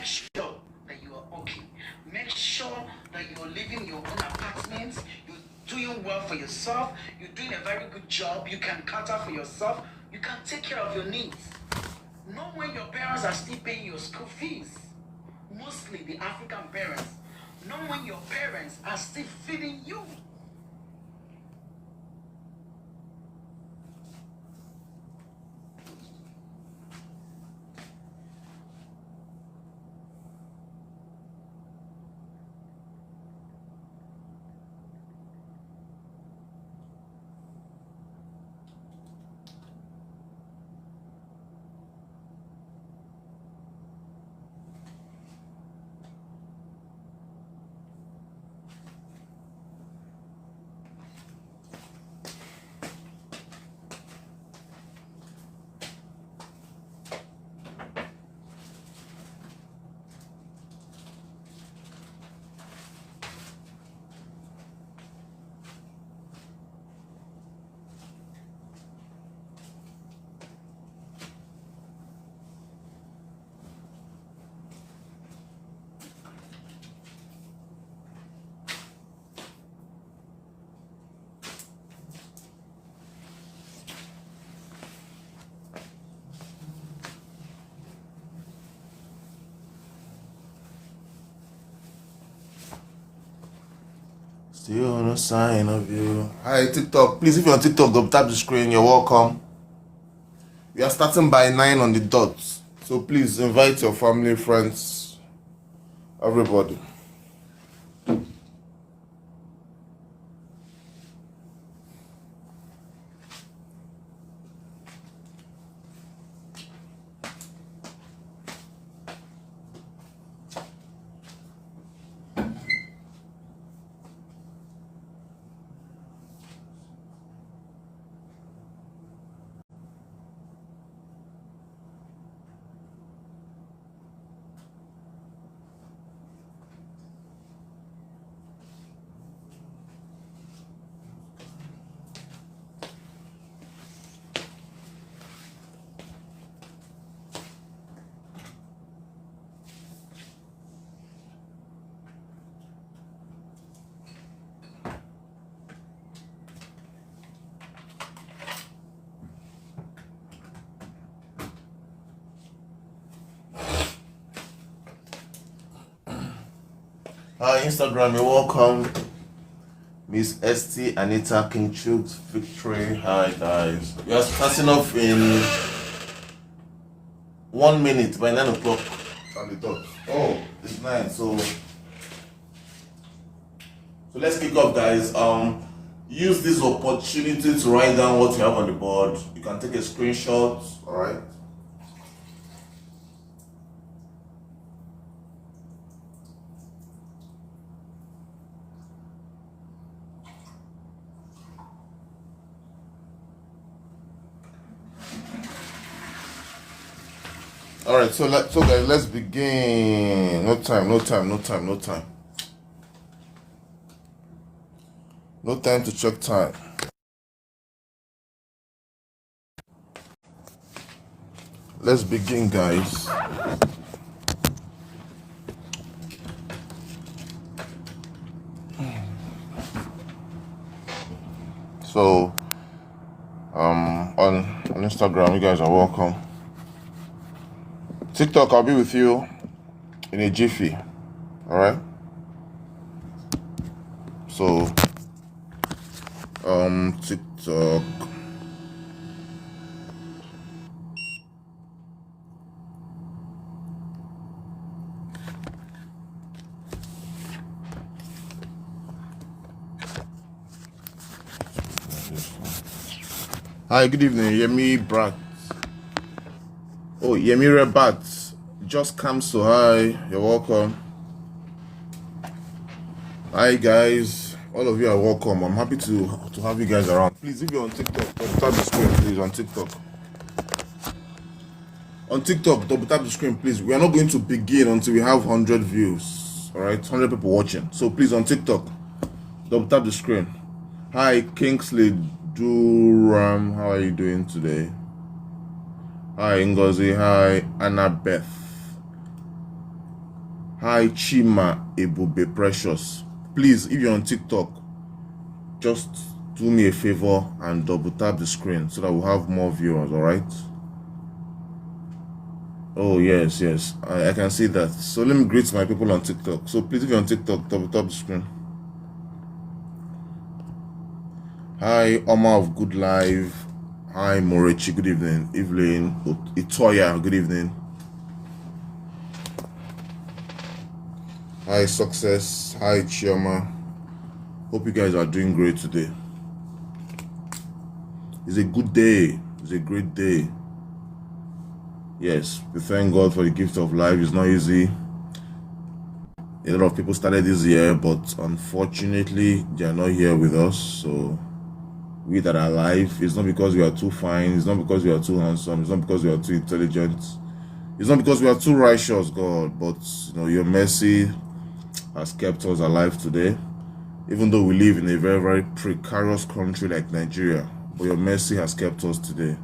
sure that you are okay. Make sure that you're living your own apartment. You're doing well for yourself. You're doing a very good job. You can cater for yourself. You can take care of your needs. Not when your parents are still paying your school fees. Mostly the African parents. Not when your parents are still feeding you. Still no sign of you. Hi TikTok, please if you're on TikTok, go tap the screen, you're welcome. We are starting by 9 on the dot. So please invite your family, friends, everybody. Hi Instagram, you're welcome. Miss ST Anita King Chooks Victory. Hi guys. We are starting off in 1 minute by 9 o'clock on the dot. Oh, it's 9, so let's kick off guys. Use this opportunity to write down what you have on the board. You can take a screenshot, alright? Alright, so guys, let's begin. No time. No time to check time. Let's begin, guys. So, on Instagram, you guys are welcome. TikTok, I'll be with you in a jiffy. Alright? So, TikTok. Hi, good evening, Yemi Brat. Oh, Yemi Rebat. Just come, so hi, you're welcome. Hi guys, all of you are welcome. I'm happy to have you guys around. Please, if you're on TikTok, double tap the screen, please. On TikTok, double tap the screen, please. We are not going to begin until we have 100 views. Alright, 100 people watching. So please, on TikTok, double tap the screen. Hi, Kingsley Durham. How are you doing today? Hi, Ngozi. Hi, Annabeth. Hi Chima Ebube Precious. Please, if you're on TikTok, just do me a favor and double tap the screen so that we'll have more viewers, alright? Oh yes, I can see that. So let me greet my people on TikTok. So please, if you're on TikTok, double tap the screen. Hi Oma of Good Life. Hi Morechi, good evening. Evelyn Itoya, good evening. Hi Success. Hi Chioma. Hope you guys are doing great today. It's a good day. It's a great day. Yes, we thank God for the gift of life. It's not easy. A lot of people started this year, but unfortunately, they are not here with us. So we that are alive, it's not because we are too fine. It's not because we are too handsome. It's not because we are too intelligent. It's not because we are too righteous, God. But your mercy has kept us alive today. Even though we live in a very, very precarious country like Nigeria, but your mercy has kept us today.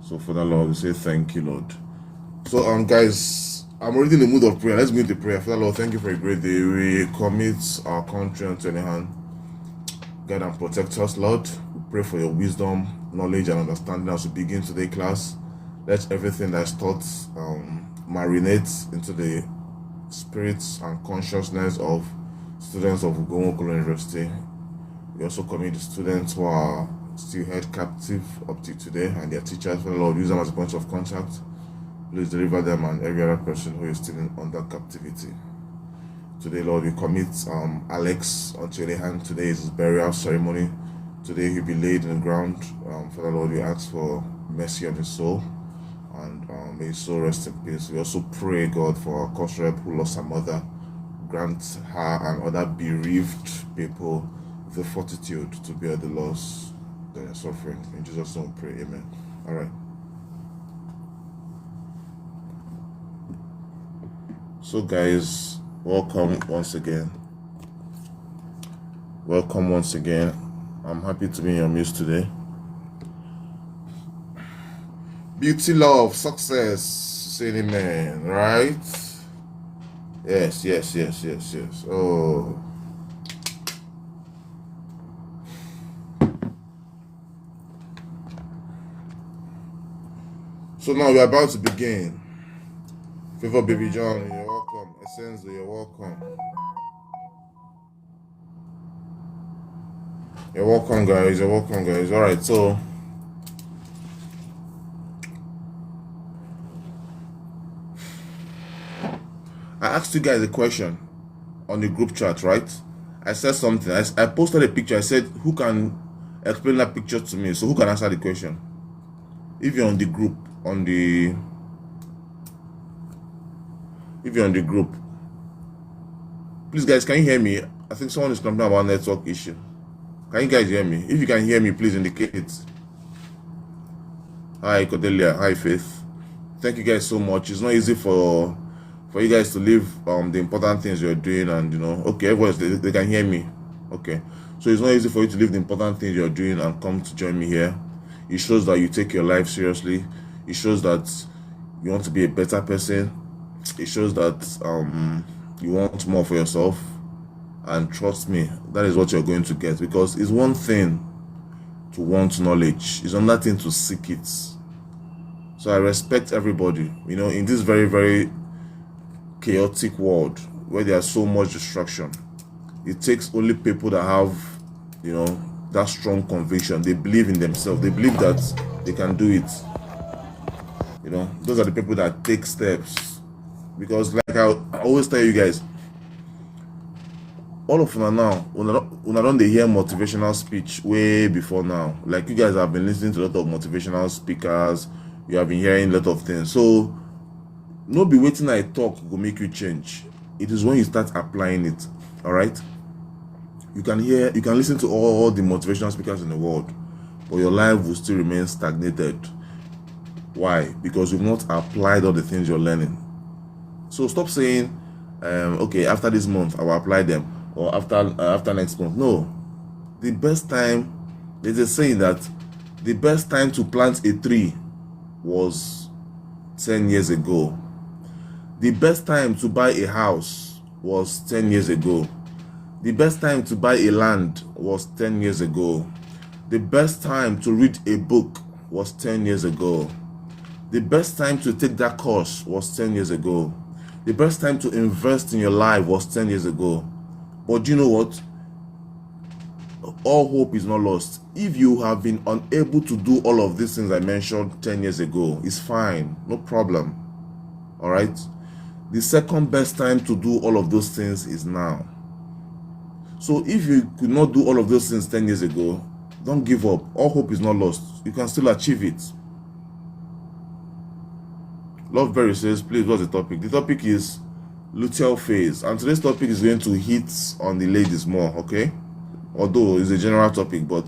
So for that, Lord, we say thank you, Lord. So guys, I'm already in the mood of prayer. Let's go into prayer. Father, Lord, thank you for a great day. We commit our country into your hand. Guide and protect us, Lord. We pray for your wisdom, knowledge, and understanding as we begin today's class. Let everything that's taught marinate into the spirits and consciousness of students of Ugwuokolo University. We also commit the students who are still held captive up to today and their teachers. Father, Lord, use them as a point of contact. Please deliver them and every other person who is still under captivity. Today, Lord, we commit Alex unto your hand. Today is his burial ceremony. Today he'll be laid in the ground. Father, Lord, we ask for mercy on his soul and may his soul rest in peace. We also pray, God, for our course rep who lost her mother. Grant her and other bereaved people the fortitude to bear the loss that are suffering. In Jesus' name we pray, amen. All right. So guys, welcome once again. Welcome once again. I'm happy to be in your midst today. Beauty, love, success, say amen, right? Yes. Oh. So now we're about to begin. Favor Baby John, you're welcome. Essenzo, you're welcome. You're welcome, guys. You're welcome, guys. All right, so I asked you guys a question on the group chat, right? I said something. I posted a picture. I said, who can explain that picture to me? So who can answer the question? If you're on the group, if you're on the group, please guys, can you hear me? I think someone is complaining about network issue. Can you guys hear me? If you can hear me, please indicate it. Hi Cordelia, hi Faith. Thank you guys so much. It's not easy for you guys to leave the important things you're doing and okay, everyone they can hear me. Okay, so it's not easy for you to leave the important things you're doing and come to join me here. It shows that you take your life seriously. It shows that you want to be a better person. It shows that you want more for yourself, and trust me, that is what you're going to get, because it's one thing to want knowledge, it's another thing to seek it. So I respect everybody, in this very, very chaotic world where there's so much distraction. It takes only people that have that strong conviction. They believe in themselves, they believe that they can do it. Those are the people that take steps. Because like I always tell you guys, all of now una don't they hear motivational speech way before now. Like you guys have been listening to a lot of motivational speakers, you have been hearing a lot of things. So no be waiting I talk will make you change. It is when you start applying it. All right, you can listen to all the motivational speakers in the world, but your life will still remain stagnated. Why? Because you've not applied all the things you're learning. So stop saying okay, after this month I will apply them, or after next month. No, the best time, there's a saying that the best time to plant a tree was 10 years ago. The best time to buy a house was 10 years ago. The best time to buy a land was 10 years ago. The best time to read a book was 10 years ago. The best time to take that course was 10 years ago. The best time to invest in your life was 10 years ago. But you know what? All hope is not lost. If you have been unable to do all of these things I mentioned 10 years ago, it's fine, no problem. All right? The second best time to do all of those things is now. So if you could not do all of those things 10 years ago, don't give up. All hope is not lost. You can still achieve it. Loveberry says, please, what's the topic? The topic is Luteal Phase. And today's topic is going to hit on the ladies more, okay? Although it's a general topic, but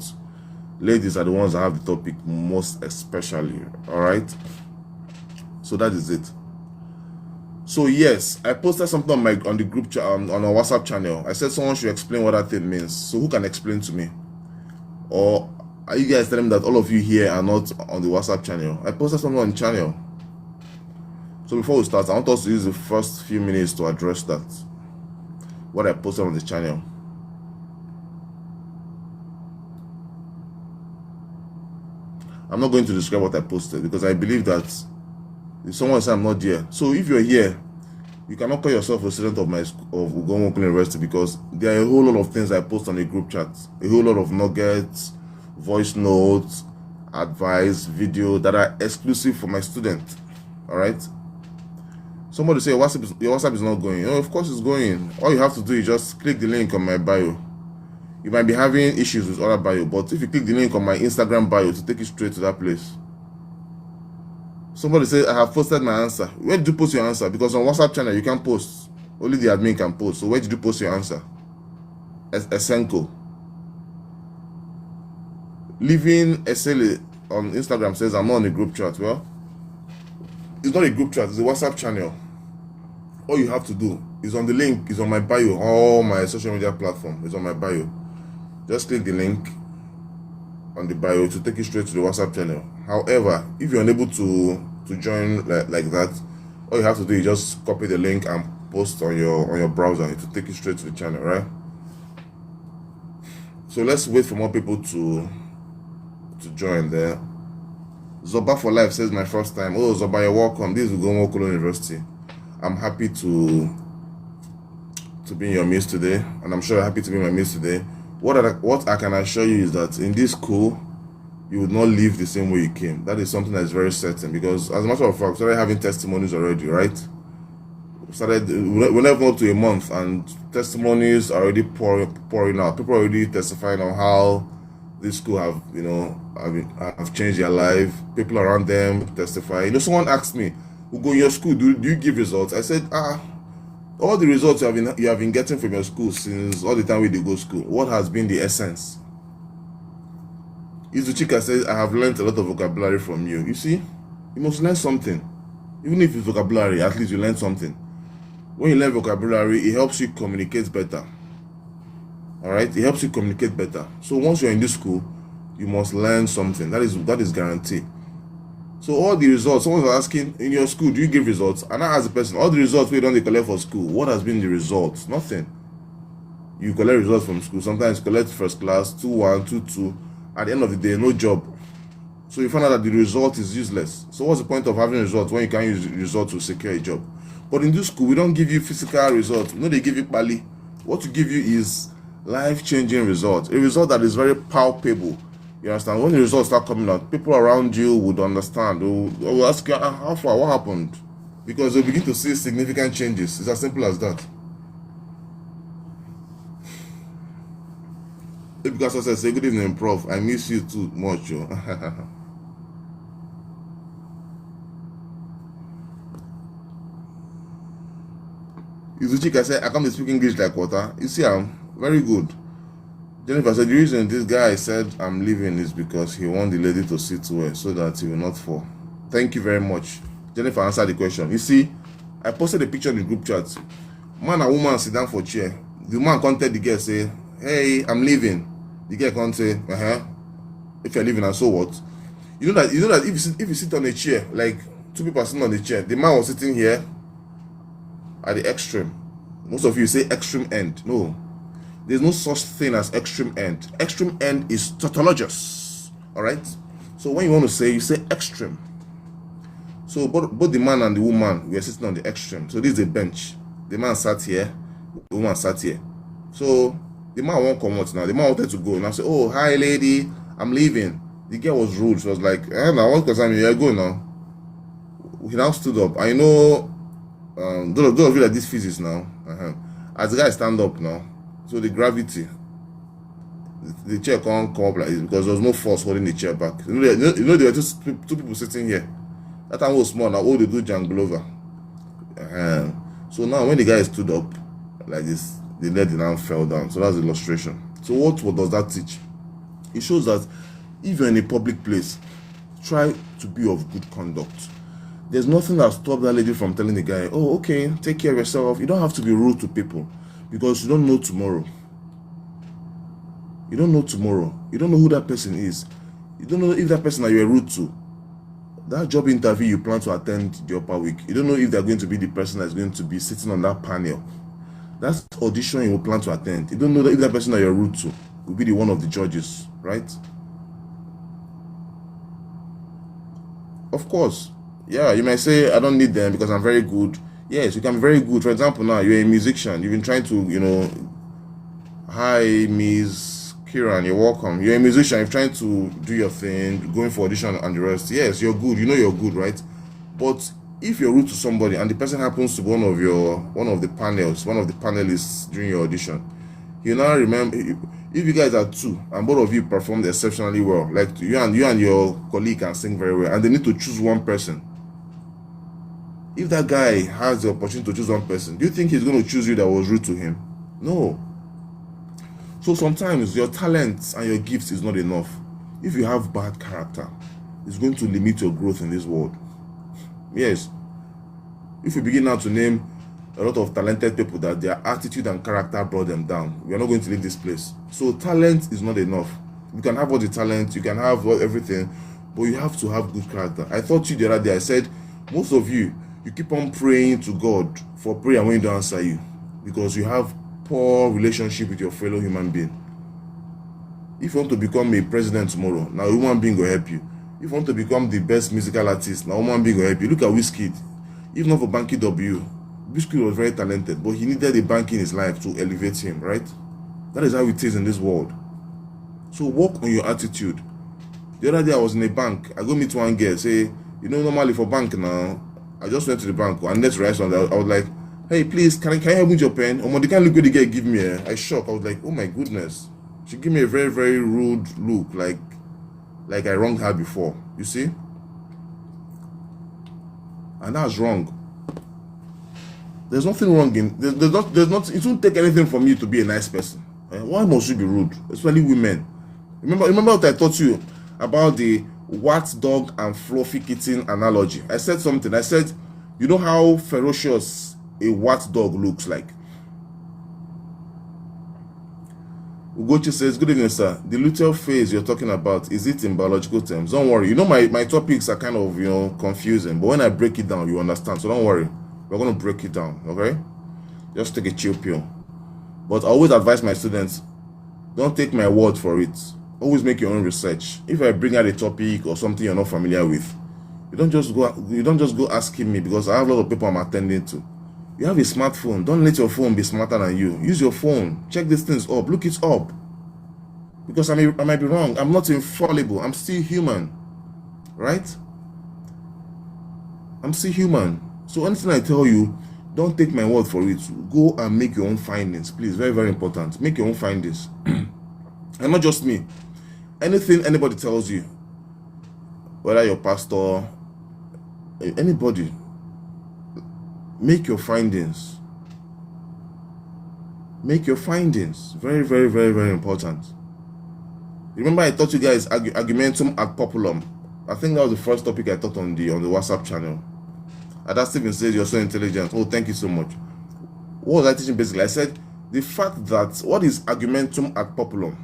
ladies are the ones that have the topic most especially, all right? So that is it. So yes, I posted something on the group chat, on our WhatsApp channel. I said someone should explain what that thing means. So who can explain to me? Or are you guys telling me that all of you here are not on the WhatsApp channel? I posted something on the channel. So before we start, I want us to use the first few minutes to address that. What I posted on the channel. I'm not going to describe what I posted because I believe that if someone says I'm not here, so if you're here, you cannot call yourself a student of my school, of Ugwuanwokolo University, because there are a whole lot of things I post on the group chat, a whole lot of nuggets, voice notes, advice, video that are exclusive for my student. All right. Somebody say your WhatsApp is not going. Of course it's going. All you have to do is just click the link on my bio. You might be having issues with other bio, but if you click the link on my Instagram bio to take you straight to that place. Somebody said, I have posted my answer. Where did you post your answer? Because on WhatsApp channel, you can't post. Only the admin can post. So where did you post your answer? Esenko. Living Esele on Instagram says, I'm not on a group chat. Well, it's not a group chat. It's a WhatsApp channel. All you have to do is on the link. It's on my bio. All my social media platform is on my bio. Just click the link on the bio to take you straight to the WhatsApp channel. However, if you're unable to join like that, all you have to do is just copy the link and post on your browser to take you straight to the channel, right? So let's wait for more people to join there. Zoba for Life says, my first time. Oh, Zoba, you're welcome. This is Ugwuanwokolo University. I'm happy to be in your midst today, and I'm sure you're happy to be in my midst today. What I can assure you is that in this school, you would not leave the same way you came. That is something that is very certain, because as a matter of fact, we started having testimonies already, right? We're not even up to a month, and testimonies are already pouring out. People are already testifying on how this school have changed their life. People around them testify. Someone asked me, "Who go in your school? Do you give results?" I said, all the results you have been getting from your school since all the time we did go to school. What has been the essence? Izuchika says, I have learned a lot of vocabulary from you. You see, you must learn something. Even if it's vocabulary, at least you learn something. When you learn vocabulary, it helps you communicate better. All right, it helps you communicate better. So once you're in this school, you must learn something. That is guaranteed. So all the results, someone was asking, in your school, do you give results? And I ask the person, all the results we don't collect for school, what has been the results? Nothing. You collect results from school. Sometimes you collect first class, 2-1, 2-2. At the end of the day, no job. So you find out that the result is useless. So what's the point of having results when you can't use results to secure a job? But in this school, we don't give you physical results. No, they give you pali. What we give you is life-changing results. A result that is very palpable. You understand? When the results start coming out, people around you would understand. They will ask you, how far? What happened? Because they'll begin to see significant changes. It's as simple as that. Because I say, good evening, Prof. I miss you too much. Yo. Izuchika said, I can't speak English like water. You see, I'm very good. Jennifer said, the reason this guy said I'm leaving is because he want the lady to sit well so that he will not fall. Thank you very much. Jennifer answered the question. You see, I posted a picture in the group chat. Man and woman sit down for chair. The man contacted the girl, say, hey, I'm leaving. The girl can't say, if you're leaving, and so what? You know that if you sit on a chair, like two people are sitting on the chair, the man was sitting here at the extreme. Most of you say extreme end. No, there's no such thing as extreme end. Extreme end is tautologous. All right. So when you want to say, you say extreme. So both the man and the woman were sitting on the extreme. So this is a bench. The man sat here, the woman sat here. So the man won't come out now. The man wanted to go. And I said, oh, hi lady, I'm leaving. The girl was rude. She was like, now what concern me? I go now. He now stood up. I know those of you that this physics now. As the guy stand up now, so the gravity, the chair can't come up like this because there was no force holding the chair back. You know there were just two people sitting here. That time was small. Now all they do jungle over. So now when the guy stood up like this, the leg now fell down. So that's the illustration. So what does that teach? It shows that if you're in a public place, try to be of good conduct. There's nothing that stopped that lady from telling the guy, oh, okay, take care of yourself. You don't have to be rude to people because you don't know tomorrow. You don't know tomorrow. You don't know who that person is. You don't know if that person that you're rude to, that job interview you plan to attend the upper week, you don't know if they're going to be the person that's going to be sitting on that panel. That's audition you will plan to attend. You don't know that if that person that you're rude to will be the one of the judges, right? Of course. Yeah, you might say, I don't need them because I'm very good. Yes, you can be very good. For example, now you're a musician. You've been trying to, hi, Miss Kiran, you're welcome. You're a musician. You're trying to do your thing, going for audition and the rest. Yes, you're good. You know you're good, right? But if you're rude to somebody and the person happens to be one of the panelists during your audition, you now remember, if you guys are two and both of you performed exceptionally well, like you and your colleague can sing very well, and they need to choose one person. If that guy has the opportunity to choose one person, do you think he's going to choose you that was rude to him? No. So sometimes your talents and your gifts is not enough. If you have bad character, it's going to limit your growth in this world. Yes. If you begin now to name a lot of talented people that their attitude and character brought them down, we are not going to leave this place. So talent is not enough. You can have all the talent, you can have everything, but you have to have good character. I thought you the other day, I said, most of you keep on praying to God for prayer when He don't answer you because you have poor relationship with your fellow human being. If you want to become a president tomorrow, now a human being will help you. If you want to become the best musical artist, now a human being will help you. Look at Wizkid. If not for Banky W, Wizkid was very talented, but he needed a bank in his life to elevate him, right? That is how it is in this world. So work on your attitude. The other day I was in a bank. I go meet one girl, say, normally for bank now, I just went to the bank and let's write something. I was like, hey, please, can you help me with your pen? Oh, the kind of look the girl give me. I shocked. I was like, oh my goodness. She gave me a very, very rude look, like I wronged her before. You see? And that's wrong. There's nothing wrong in there's not. It won't take anything from you to be a nice person. Why must you be rude, especially women? Remember what I taught you about the wat dog and fluffy kitten analogy? I said something. I said, you know how ferocious a wat dog looks like? Ugochi says, good evening, sir. The luteal phase you're talking about, is it in biological terms? Don't worry. My topics are kind of, confusing, but when I break it down, you understand. So don't worry. We're going to break it down, okay? Just take a chill pill. But I always advise my students, don't take my word for it. Always make your own research. If I bring out a topic or something you're not familiar with, you don't just go asking me because I have a lot of people I'm attending to. You have a smartphone. Don't let your phone be smarter than you. Use your phone. Check these things up. Look it up. Because I might be wrong. I'm not infallible. I'm still human. Right? I'm still human. So anything I tell you, don't take my word for it. Go and make your own findings. Please, very, very important. Make your own findings. And not just me. Anything anybody tells you, whether your pastor, anybody, make your findings. Make your findings. Very, very, very, very important. Remember I taught you guys argumentum ad populum. I think that was the first topic I taught on the WhatsApp channel. And that Stephen says you're so intelligent. Oh, thank you so much. What was I teaching basically? I said the fact that what is argumentum ad populum?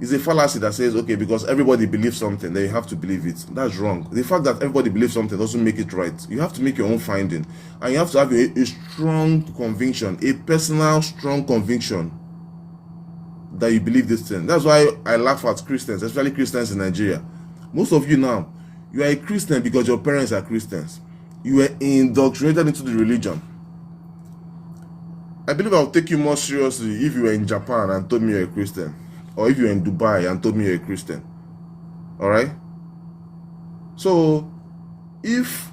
It's a fallacy that says, okay, because everybody believes something, then you have to believe it. That's wrong. The fact that everybody believes something doesn't make it right. You have to make your own finding. And you have to have a strong conviction, a personal strong conviction that you believe this thing. That's why I laugh at Christians, especially Christians in Nigeria. Most of you now, you are a Christian because your parents are Christians. You were indoctrinated into the religion. I believe I'll take you more seriously if you were in Japan and told me you're a Christian. Or if you're in Dubai and told me you're a Christian. Alright? So, if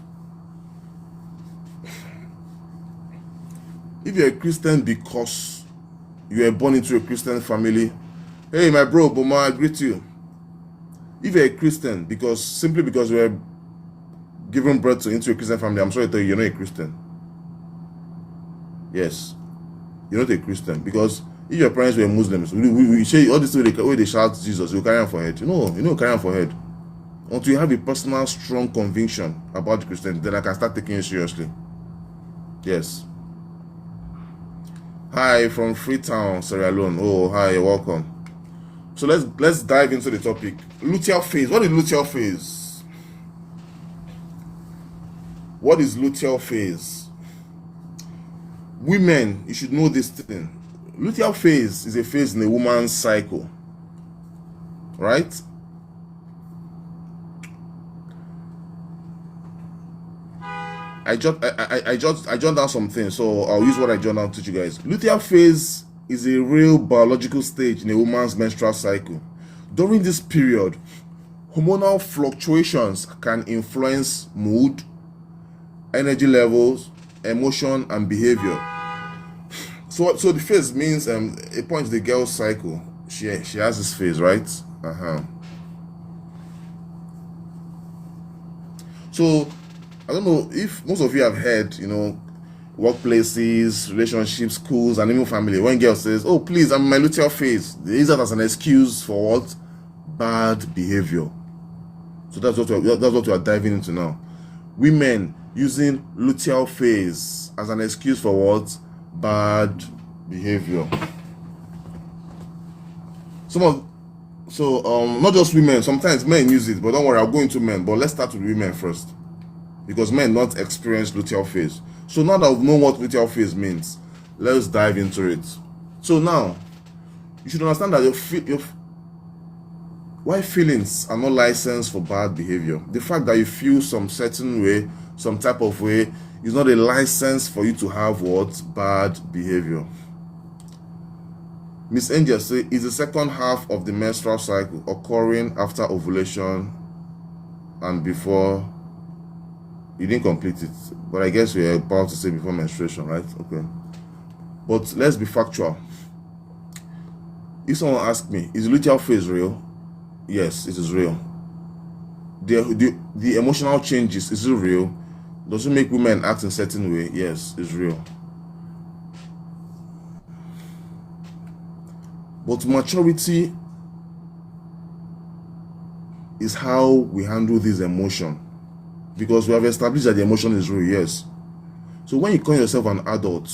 you're a Christian because you were born into a Christian family, hey my bro, Boma, I greet you. If you're a Christian simply because you were given birth into a Christian family, I'm sorry to tell you, you're not a Christian. Yes. You're not a Christian, because if your parents were Muslims, we say all this way they shout Jesus, you carry on for head. No, you know, carry on for head. Until you have a personal, strong conviction about Christianity, then I can start taking you seriously. Yes. Hi from Freetown, Sierra Leone. Oh, hi, you're welcome. So let's dive into the topic. Luteal phase. What is luteal phase? What is luteal phase? Women, you should know this thing. Luteal phase is a phase in a woman's cycle, right? I jot down some things, so I'll use what I jot down to teach you guys. Luteal phase is a real biological stage in a woman's menstrual cycle. During this period, hormonal fluctuations can influence mood, energy levels, emotion, and behavior. So the phase means a point in the girl's cycle. She has this phase, right? So I don't know if most of you have heard, workplaces, relationships, schools, and even family. When girl says, "Oh, please, I'm in my luteal phase," they use that as an excuse for what? Bad behavior. So that's what we are diving into now. Women using luteal phase as an excuse for what? Bad behavior. Not just women, sometimes men use it, but don't worry, I'll go into men. But let's start with women first, because men not experience luteal phase. So now that we know what luteal phase means, let's dive into it. So now, you should understand that why feelings are not licensed for bad behavior. The fact that you feel some certain way, some type of way, is not a license for you to have what? Bad behavior. Miss Angel says it's the second half of the menstrual cycle, occurring after ovulation and before. You didn't complete it, but I guess we're about to say before menstruation, right? Okay. But let's be factual. If someone asks me, is luteal phase real? Yes, it is real. The emotional changes, is it real? Does it make women act in a certain way? Yes, it's real. But maturity is how we handle this emotion, because we have established that the emotion is real. Yes. So when you call yourself an adult,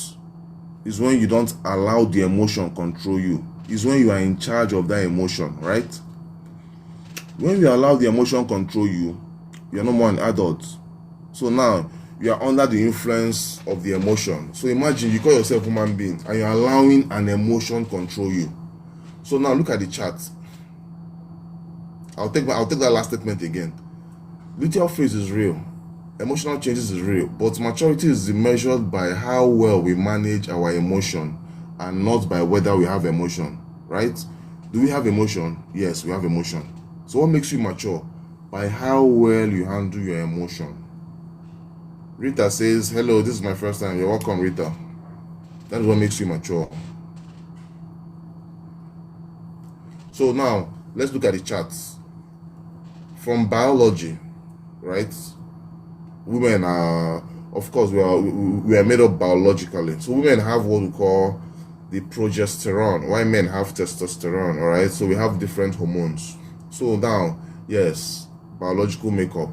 is when you don't allow the emotion control you. Is when you are in charge of that emotion, right? When you allow the emotion control you, you are no more an adult. So now you are under the influence of the emotion. So imagine you call yourself a human being and you're allowing an emotion control you. So now look at the chart. I'll take that last statement again. Luteal phase is real. Emotional changes is real. But maturity is measured by how well we manage our emotion and not by whether we have emotion, right? Do we have emotion? Yes, we have emotion. So what makes you mature? By how well you handle your emotion. Rita says, hello, this is my first time. You're welcome, Rita. That's what makes you mature. So now, let's look at the charts. From biology, right? Women are, of course, we are made up biologically. So women have what we call the progesterone, while men have testosterone, all right? So we have different hormones. So now, yes, biological makeup.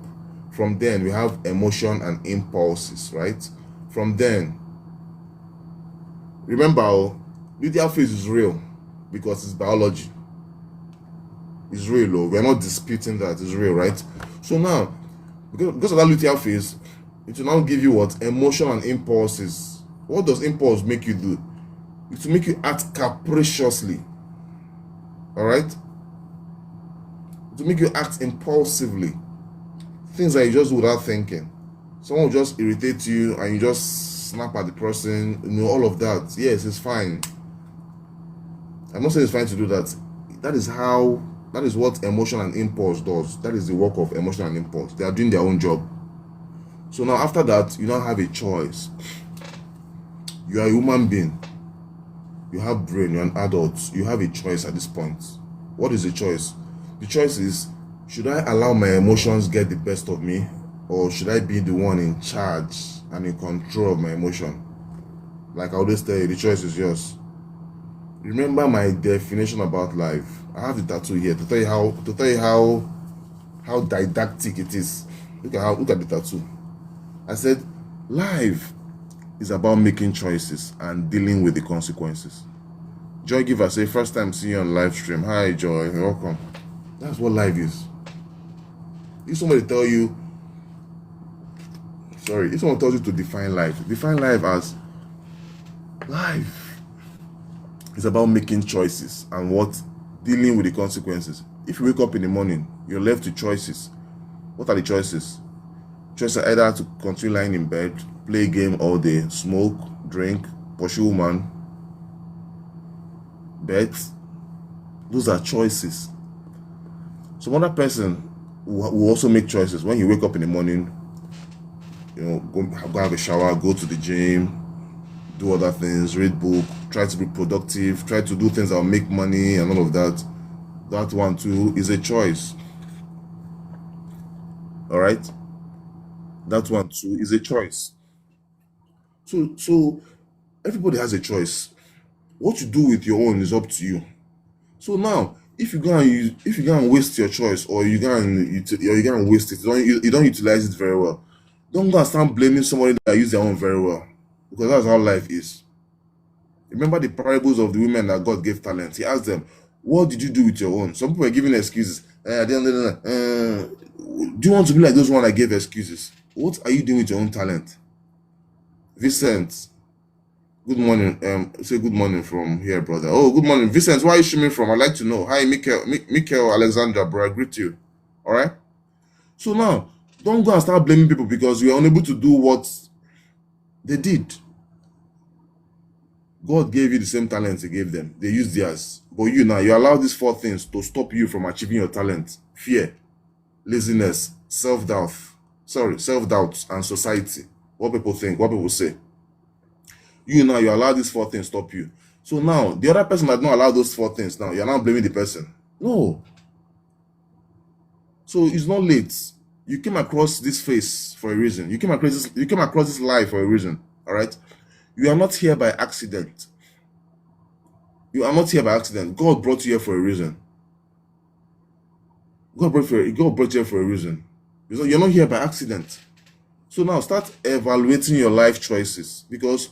From then, we have emotion and impulses, right? From then, remember, luteal phase is real because it's biology. It's real, though. We're not disputing that. It's real, right? So now, because of that luteal phase, it will now give you what? Emotion and impulses. What does impulse make you do? It will make you act capriciously. Alright? It will make you act impulsively. Things that you just do without thinking. Someone will just irritate you and you just snap at the person. All of that. Yes, it's fine. I'm not saying it's fine to do that. That is what emotion and impulse does. That is the work of emotion and impulse. They are doing their own job. So now after that, you now have a choice. You are a human being. You have brain, you're an adult. You have a choice at this point. What is the choice? The choice is, should I allow my emotions get the best of me, or should I be the one in charge and in control of my emotion? Like I always tell you, the choice is yours. Remember my definition about life. I have the tattoo here to tell you how didactic it is. Look at the tattoo. I said, life is about making choices and dealing with the consequences. Joy Giver, say, first time seeing you on live stream. Hi Joy, welcome. That's what life is. If somebody tells you to define life as life is about making choices and what? Dealing with the consequences. If you wake up in the morning, you're left to choices. What are the choices? Choices are either to continue lying in bed, play a game all day, smoke, drink, pursue woman, bet. Those are choices. Some other person will also make choices. When you wake up in the morning, go have a shower, go to the gym, do other things, read book, try to be productive, try to do things that will make money and all of that. That one too is a choice. All right? That one too is a choice. So everybody has a choice. What you do with your own is up to you. So now, if you go and waste your choice, or you go and waste it, you don't utilize it very well, don't go and start blaming somebody that use their own very well, because that's how life is. Remember the parables of the women that God gave talent. He asked them, what did you do with your own? Some people are giving excuses. Do you want to be like those one that gave excuses? What are you doing with your own talent? Vincent, good morning. Say good morning from here, brother. Oh, good morning, Vincent. Where are you streaming from? I'd like to know. Hi, Michael Alexander, bro. I greet you. All right. So now, don't go and start blaming people because you are unable to do what they did. God gave you the same talents He gave them. They used theirs. But you allow these 4 things to stop you from achieving your talent: fear, laziness, self-doubt, and society. What people think, what people say. You allow these 4 things stop you. So now, the other person that don't allow those 4 things, now you're not blaming the person. No. So it's not late. You came across this phase for a reason. You came across this life for a reason. All right. You are not here by accident. You are not here by accident. God brought you here for a reason. God brought you here for a reason. You're not here by accident. So now start evaluating your life choices, because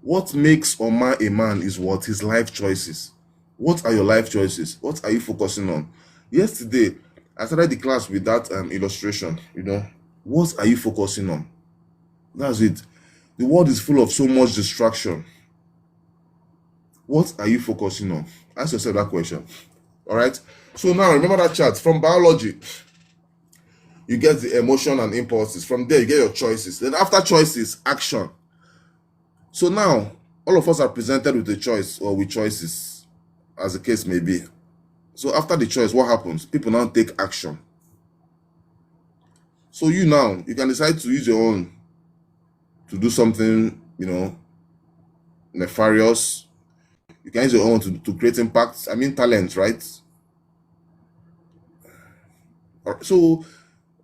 what makes or mar a man is what? His life choices. What are your life choices? What are you focusing on? Yesterday, I started the class with that illustration. What are you focusing on? That's it. The world is full of so much distraction. What are you focusing on? Ask yourself that question. All right. So now remember that chart from biology. You get the emotion and impulses. From there, you get your choices. Then after choices, action. So now, all of us are presented with a choice or with choices, as the case may be. So after the choice, what happens? People now take action. So you can decide to use your own to do something, nefarious. You can use your own to create impact. Talent, right? So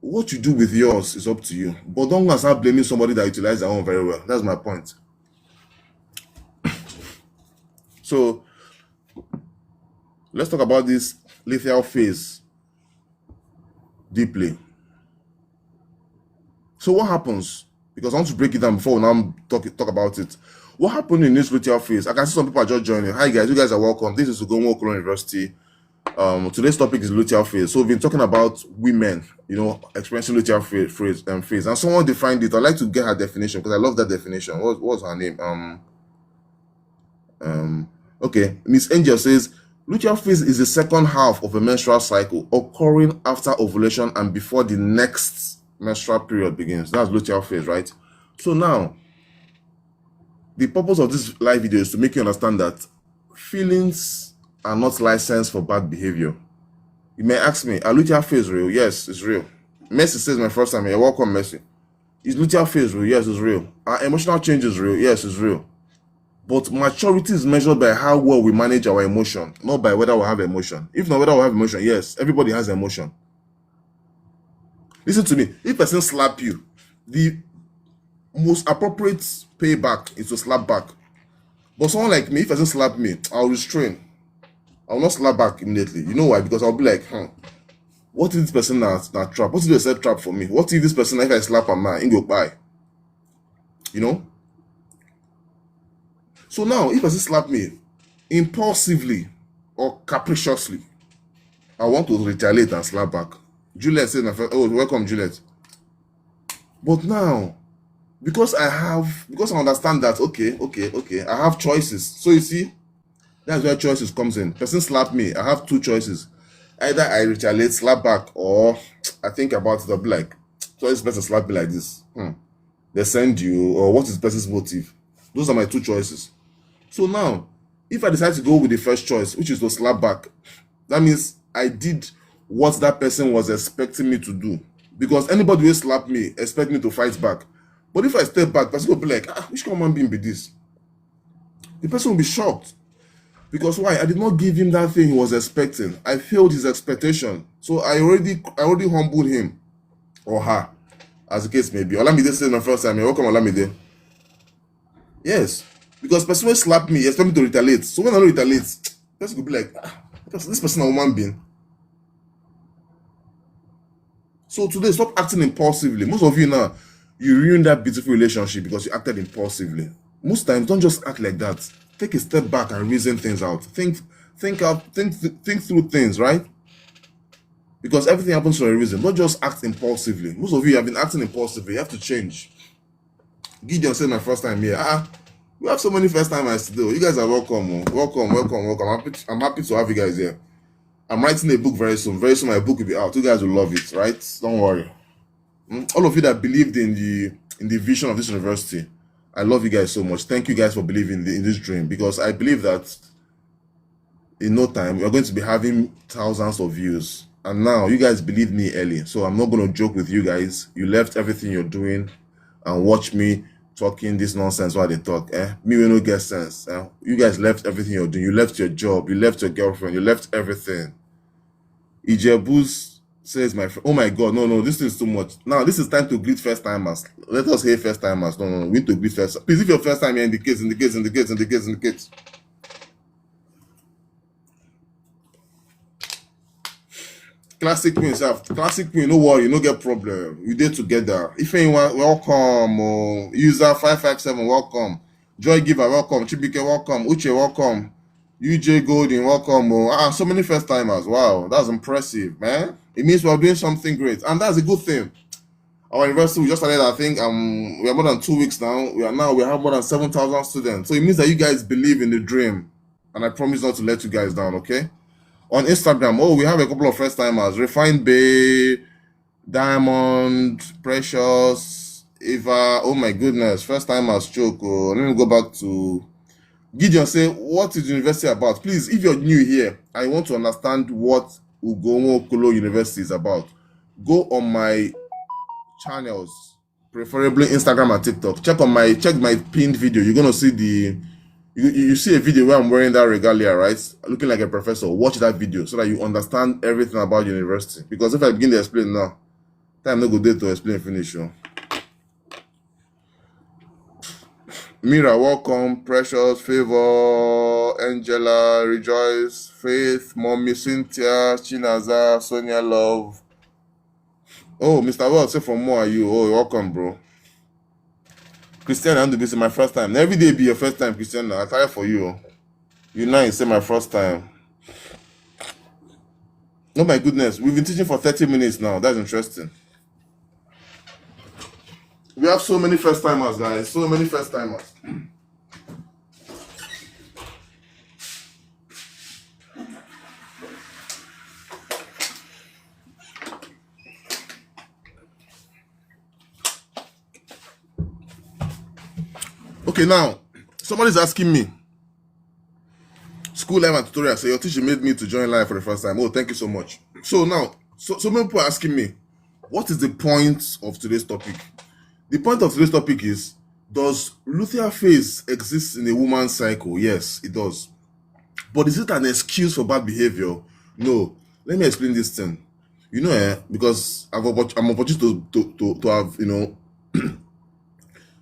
what you do with yours is up to you. But don't go and start blaming somebody that utilizes their own very well. That's my point. So let's talk about this luteal phase deeply. So what happens? Because I want to break it down before we now talk about it. What happened in this luteal phase? I can see some people are just joining. Hi guys, you guys are welcome. This is Ugonwo Okoro University. Today's topic is luteal phase. So we've been talking about women, experiencing luteal phase, and someone defined it. I'd like to get her definition because I love that definition. What's her name? Okay, Miss Angel says luteal phase is the second half of a menstrual cycle occurring after ovulation and before the next menstrual period begins. That's luteal phase, right? So now, the purpose of this live video is to make you understand that feelings are not licensed for bad behavior. You may ask me, are luteal phase real? Yes, it's real. Mercy says my first time here. Welcome, Mercy. Is luteal phase real? Yes, it's real. Are emotional changes real? Yes, it's real. But maturity is measured by how well we manage our emotion, not by whether we have emotion. If not whether we have emotion, yes, everybody has emotion. Listen to me. If a person slap you, the most appropriate payback is to slap back. But someone like me, if a person slap me, I'll restrain. I'll not slap back immediately. You know why? Because I'll be like, what if this person not trap? What if they set trap for me? What if this person, if I slap him now, go by? You know? So now, if a person slap me impulsively or capriciously, I want to retaliate and slap back. Juliet says, oh, welcome, Juliet. But now, because I understand that, okay, I have choices. So you see, that's where choices comes in. Person slap me, I have two choices. Either I retaliate, slap back, or I think about it, I'll be like, so this person slap me like this. They send you, or what is the person's motive? Those are my two choices. So now, if I decide to go with the first choice, which is to slap back, that means I did what that person was expecting me to do. Because anybody will slap me, expect me to fight back. But if I step back, the person will be like, which human being be this? The person will be shocked. Because why? I did not give him that thing he was expecting. I failed his expectation. So I already humbled him or her, as the case may be. Olamide says my first time, welcome Olamide. Yes. Because person will slap me, expect me to retaliate. So when I don't retaliate, the person will be like, this person is a human being. So today, stop acting impulsively. Most of you now, you ruined that beautiful relationship because you acted impulsively. Most times, don't just act like that. Take a step back and reason things out. Think through things, right? Because everything happens for a reason. Don't just act impulsively. Most of you have been acting impulsively. You have to change. Gideon said my first time here. We have so many first timers today. You guys are welcome. Welcome. I'm happy to have you guys here. I'm writing a book very soon. Very soon my book will be out. You guys will love it, right? Don't worry. All of you that believed in the vision of this university, I love you guys so much. Thank you guys for believing in this dream, because I believe that in no time we are going to be having thousands of views. And now you guys believed me early, so I'm not going to joke with you guys. You left everything you're doing and watch me talking this nonsense while they talk. Me will not get sense. You guys left everything you're doing. You left your job. You left your girlfriend. You left everything. Ijebus says, oh my God, no, this is too much. Now, this is time to greet first timers. Let us hear first timers. No, we need to greet first. Please, if your first time here, indicate. Classic queen, classic queen, no worry, no get problem. We did together. If anyone, welcome. User 557, welcome. Joy Giver, welcome. Chibike, welcome. Uche, welcome. UJ Golden, welcome. So many first timers. Wow, that's impressive, man. It means we are doing something great, and that's a good thing. Our university, we just started, I think, we are more than 2 weeks now. We have more than 7,000 students. So it means that you guys believe in the dream, and I promise not to let you guys down, okay? On Instagram, we have a couple of first timers. Refined Bay, Diamond, Precious, Eva. Oh my goodness, first timers joke. Let me go back to Gideon. Say, what is university about? Please, if you're new here, I want to understand what Ugomo Kolo University is about. Go on my channels, preferably Instagram and TikTok. Check my pinned video. You're gonna see you see a video where I'm wearing that regalia, right? Looking like a professor. Watch that video so that you understand everything about university. Because if I begin to explain now, time no go there to explain finish. Mira, welcome. Precious, Favor, Angela, Rejoice, Faith, Mommy, Cynthia, Chinaza, Sonia, Love. Oh, Mr. Well, say from more are you? Oh, welcome, bro. Christian, I'm this is my first time. Every day be your first time, Christian. I try for you. You nice, say my first time. Oh my goodness, we've been teaching for 30 minutes now. That's interesting. We have so many first timers, guys. So many first timers. Okay, now somebody's asking me, school live and tutorial. Say your teacher made me to join live for the first time. Oh, thank you so much. So now, so many people are asking me, what is the point of today's topic? The point of today's topic is, does luteal phase exist in a woman's cycle? Yes, it does. But is it an excuse for bad behavior? No. Let me explain this thing. You know, because I'm opportunity to have,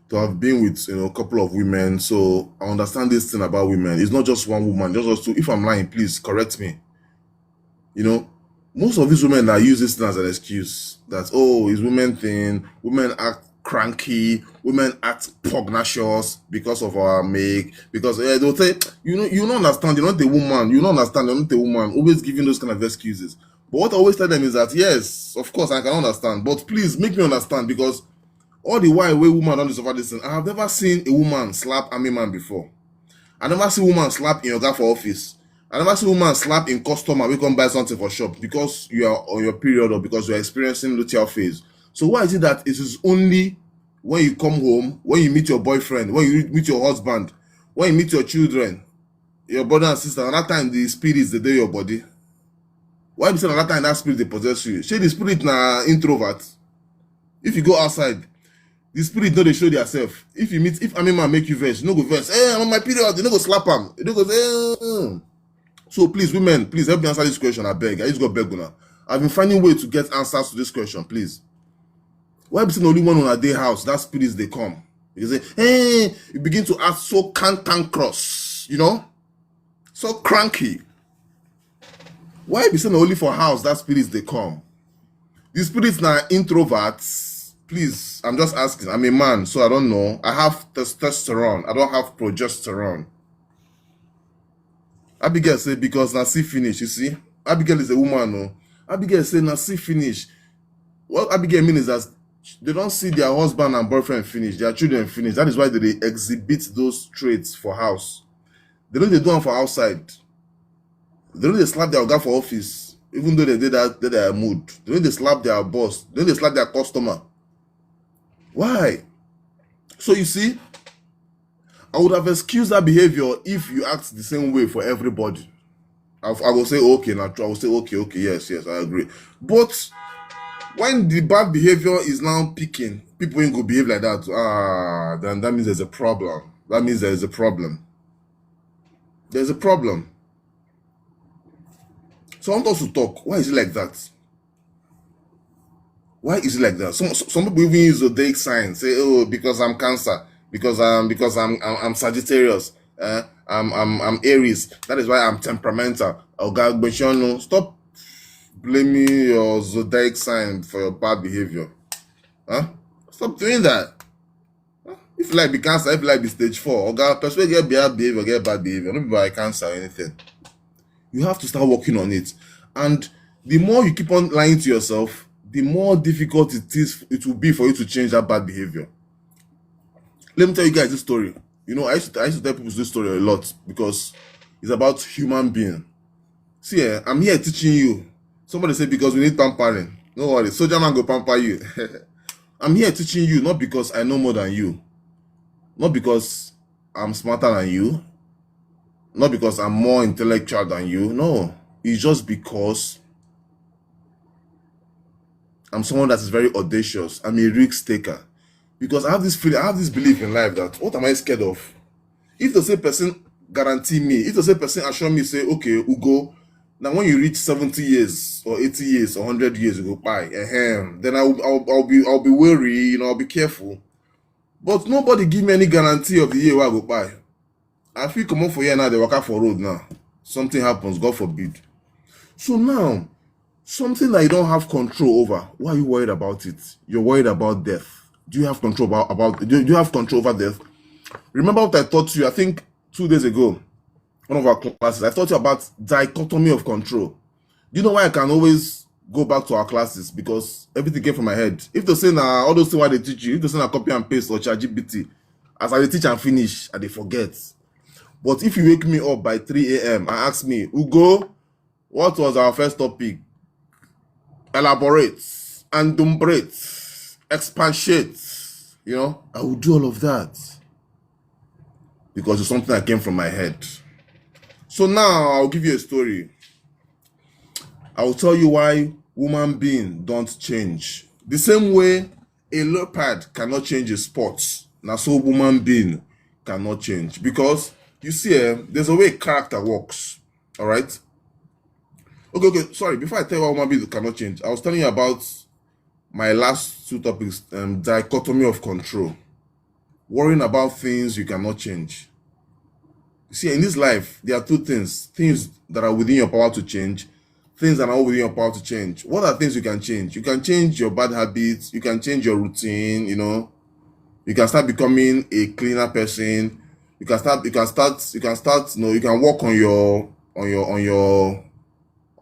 to have been with a couple of women, so I understand this thing about women. It's not just one woman, just two. If I'm lying, please correct me. Most of these women that use this thing as an excuse that, oh, it's women thing, women act cranky, women act pugnacious because of our make, because they'll say, you don't understand, you're not a woman, you don't understand, you're not a woman, always giving those kind of excuses. But what I always tell them is that, yes, of course, I can understand, but please make me understand, because all the while way woman don't discover this thing, I have never seen a woman slap army man before. I never see a woman slap in your guy for office. I never see a woman slap in customer we come buy something for shop because you are on your period or because you are experiencing luteal phase. So why is it that it is only when you come home, when you meet your boyfriend, when you meet your husband, when you meet your children, your brother and sister, and that time the spirits they do your body? Why be saying that time that spirit they possess you? Say the spirit na introvert. If you go outside, the spirit no dey show themselves. If army man make you vex, you no go vex. Hey, I'm on my period. You no go slap am. You no go say. So please, women, please help me answer this question. I beg. I just got beg una. I've been finding way to get answers to this question. Please. Why be saying only one on a day house? That spirits they come. You say, hey, you begin to act so cantankerous, so cranky. Why be saying only for house that spirits they come? The spirits now introverts. Please, I'm just asking. I'm a man, so I don't know. I have testosterone. I don't have progesterone. Abigail say because na see finish. You see, Abigail is a woman. No, Abigail say na see finish. What Abigail means is that they don't see their husband and boyfriend finish, their children finish. That is why they exhibit those traits for house. They don't do them for outside. They don't slap their guy for office, even though they did that they are mood. They don't slap their boss. They don't slap their customer. Why? So you see, I would have excused that behavior if you act the same way for everybody. I will say okay, now I will say okay, yes, I agree. But when the bad behavior is now peaking, people ain't go behave like that. Then that means there's a problem. That means there is a problem. There's a problem. So I want us to talk. Why is it like that? Why is it like that? Some people even use zodiac sign. Say, oh, because I'm Cancer, because I'm Sagittarius, I'm Aries. That is why I'm temperamental. Stop blaming your zodiac sign for your bad behavior. Stop doing that. If you like be Cancer, if you like be stage 4, person get bad behavior, get bad behavior. Not be by Cancer or anything. You have to start working on it. And the more you keep on lying to yourself, the more difficult it will be for you to change that bad behavior. Let me tell you guys this story. I used to tell people this story a lot because it's about human being. See, I'm here teaching you. Somebody said because we need pampering. No worries, soldier man go pamper you. I'm here teaching you not because I know more than you, not because I'm smarter than you, not because I'm more intellectual than you. No, it's just because I'm someone that is very audacious. I'm a risk taker. Because I have this feeling, I have this belief in life that what am I scared of? If the same person guarantee me, if the same person assure me, say, okay, Ugo, now when you reach 70 years or 80 years or 100 years, you go buy, then I'll be wary, I'll be careful. But nobody give me any guarantee of the year where I go buy. I feel come on for here now, they walk out for road now. Something happens, God forbid. So now, something that you don't have control over, why are you worried about it? You're worried about death. Do you have control do you have control over death? Remember what I taught you, I think 2 days ago, one of our classes, I taught you about dichotomy of control. You know why I can always go back to our classes? Because everything came from my head. If they say now all those things why they teach you, if they say now copy and paste or ChatGPT, as I teach and finish, I they forget. But if you wake me up by 3 a.m. and ask me, Ugo, what was our first topic? Elaborate, endumbrate, expatiate. You know, I will do all of that because it's something that came from my head. So now I'll give you a story. I will tell you why human beings don't change. The same way a leopard cannot change his spots, now so human being cannot change. Because you see, there's a way character works. All right. Okay. Sorry. Before I tell you why human beings cannot change, I was telling you about my last two topics: dichotomy of control, worrying about things you cannot change. You see, in this life, there are two things: things that are within your power to change, things that are not within your power to change. What are things you can change? You can change your bad habits. You can change your routine. You know, you can start becoming a cleaner person. You can start. You know, you can work on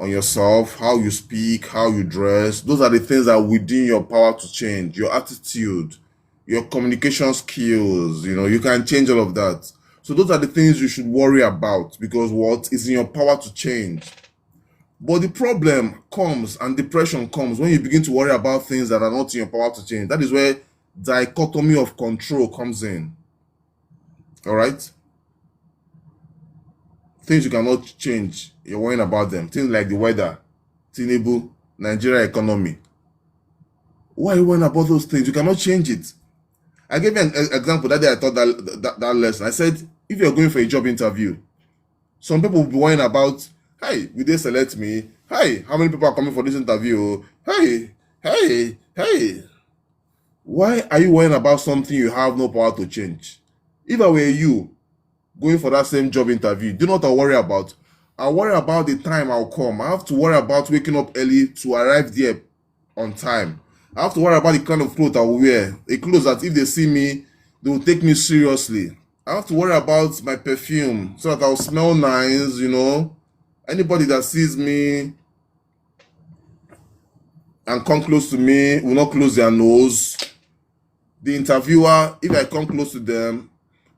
yourself, how you speak, how you dress. Those are the things that are within your power to change. Your attitude, your communication skills. You know, you can change all of that. So those are the things you should worry about because what is in your power to change. But the problem comes and depression comes when you begin to worry about things that are not in your power to change. That is where dichotomy of control comes in. All right? Things you cannot change, you're worrying about them. Things like the weather, Tinubu, Nigeria economy. Why are you worrying about those things? You cannot change it. I gave you an example that day I taught that lesson. I said, if you're going for a job interview, some people will be worrying about, hey, will they select me? Hey, how many people are coming for this interview? Hey. Why are you worrying about something you have no power to change? If I were you, going for that same job interview, do you know what I worry about? I worry about the time I'll come. I have to worry about waking up early to arrive there on time. I have to worry about the kind of clothes I will wear. A clothes that if they see me, they will take me seriously. I have to worry about my perfume so that I'll smell nice, you know. Anybody that sees me and come close to me will not close their nose. The interviewer, if I come close to them,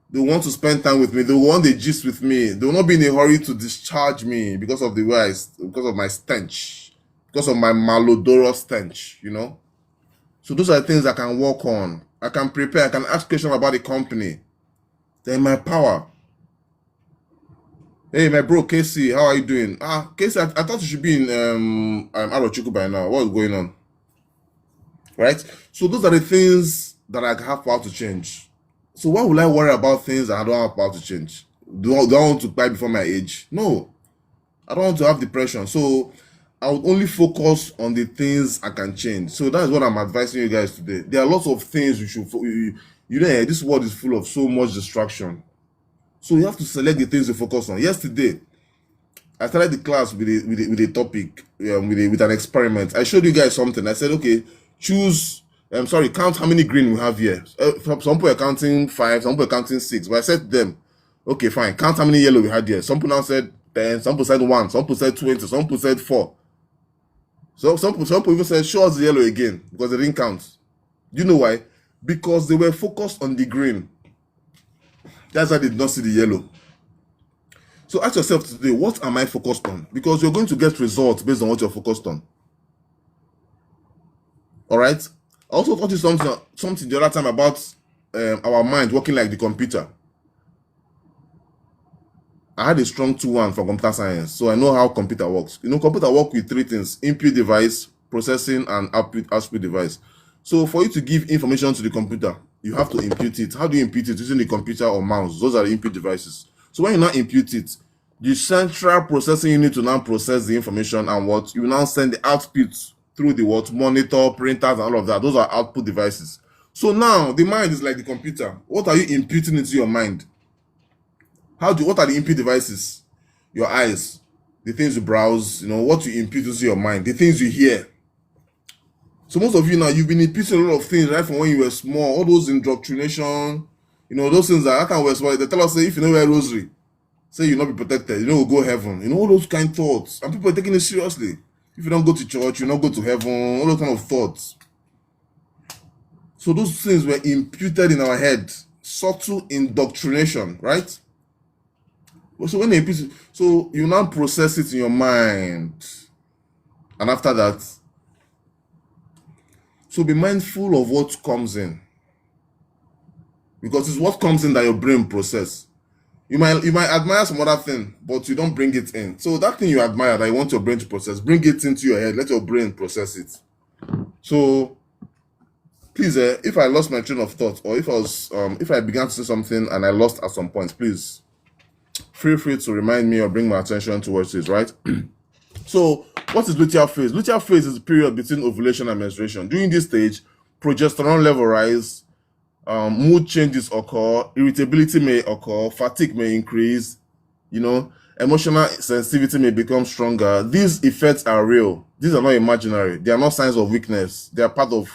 they want to spend time with me. They want the gist with me. They will not be in a hurry to discharge me because of the way because of my stench, because of my malodorous stench, you know. So those are the things I can work on. I can prepare. I can ask questions about the company. They're in my power. Hey, my bro, Casey, how are you doing? Casey, I thought you should be in Arochukwu by now. What's going on? Right? So those are the things that I have power to change. So why would I worry about things that I don't have power to change? Do I want to die before my age? No. I don't want to have depression. So I would only focus on the things I can change. So that's what I'm advising you guys today. There are lots of things you should, you know, this world is full of so much distraction. So you have to select the things you focus on. Yesterday, I started the class with a topic, with an experiment. I showed you guys something. I said, okay, count how many green we have here. Some people are counting 5, some people are counting 6. But I said to them, okay, fine, count how many yellow we had here. Some people now said 10, some people said 1, some people said 20, some people said 4. So some people even said, show us the yellow again, because they didn't count. Do you know why? Because they were focused on the green. That's why they did not see the yellow. So ask yourself today, what am I focused on? Because you're going to get results based on what you're focused on. All right? I also taught you something the other time about our mind working like the computer. I had a strong 2-1 for computer science, so I know how computer works. You know, computer works with 3 things: input device, processing, and output device. So for you to give information to the computer, you have to input it. How do you input it? Using the computer or mouse. Those are the input devices. So when you now input it, the central processing unit will now process the information, and what you now send the output through the monitor, printers, and all of that. Those are output devices. So now the mind is like the computer. What are you inputting into your mind? What are the input devices? Your eyes, the things you browse, you know, what you input into your mind, the things you hear. So most of you now, you've been inputting a lot of things right from when you were small, all those indoctrination, you know, those things that I can wear small. They tell us, say, if you know wear rosary, say you'll not be protected, we'll go heaven. All those kind of thoughts. And people are taking it seriously. If you don't go to church, you'll not go to heaven, all those kind of thoughts. So those things were imputed in our head. Subtle indoctrination, right? So when you now process it in your mind. And after that, so be mindful of what comes in. Because it's what comes in that your brain process. You might admire some other thing, but you don't bring it in. So that thing you admire that you want your brain to process, bring it into your head. Let your brain process it. So please, if I lost my train of thought, or if I began to say something and I lost at some point, please feel free to remind me or bring my attention towards this, right? So what is luteal phase? Luteal phase is the period between ovulation and menstruation. During this stage, progesterone level rise, mood changes occur, irritability may occur, fatigue may increase, emotional sensitivity may become stronger. These effects are real. These are not imaginary. They are not signs of weakness. They are part of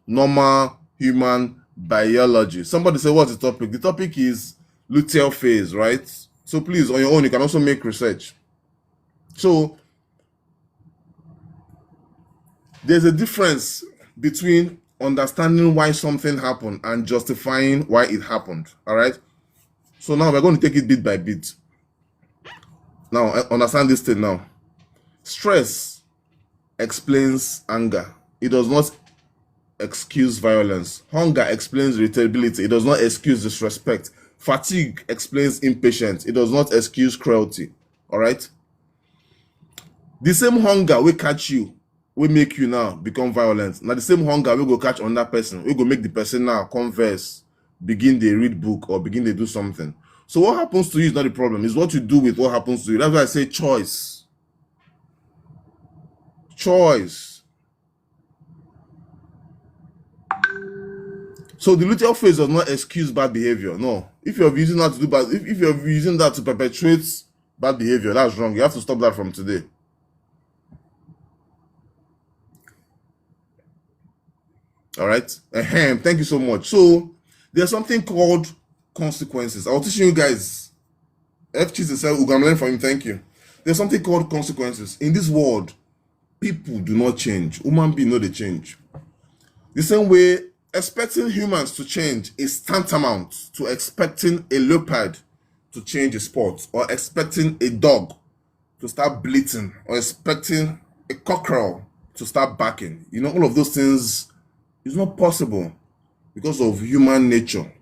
normal human biology. Somebody say, what's the topic? The topic is luteal phase, right? So please, on your own, you can also make research. So there's a difference between understanding why something happened and justifying why it happened. All right. So now we're going to take it bit by bit. Now, understand this thing now. Stress explains anger. It does not excuse violence. Hunger explains irritability. It does not excuse disrespect. Fatigue explains impatience. It does not excuse cruelty. All right. The same hunger will catch you, will make you now become violent. Now the same hunger will go catch another person. We go make the person now converse, begin they read book or begin they do something. So what happens to you is not the problem. It's what you do with what happens to you. That's why I say choice. Choice. So the luteal phase does not excuse bad behavior. No. If you're using that to do bad, if you're using that to perpetuate bad behavior, that's wrong. You have to stop that from today. All right. Thank you so much. So there's something called consequences. I'll teach you guys. F. Cheese said, "We're gonna learn from him." Thank you. There's something called consequences. In this world, people do not change. Human beings know they change. The same way, expecting humans to change is tantamount to expecting a leopard to change a spot, or expecting a dog to start bleating, or expecting a cockerel to start barking. All of those things is not possible because of human nature.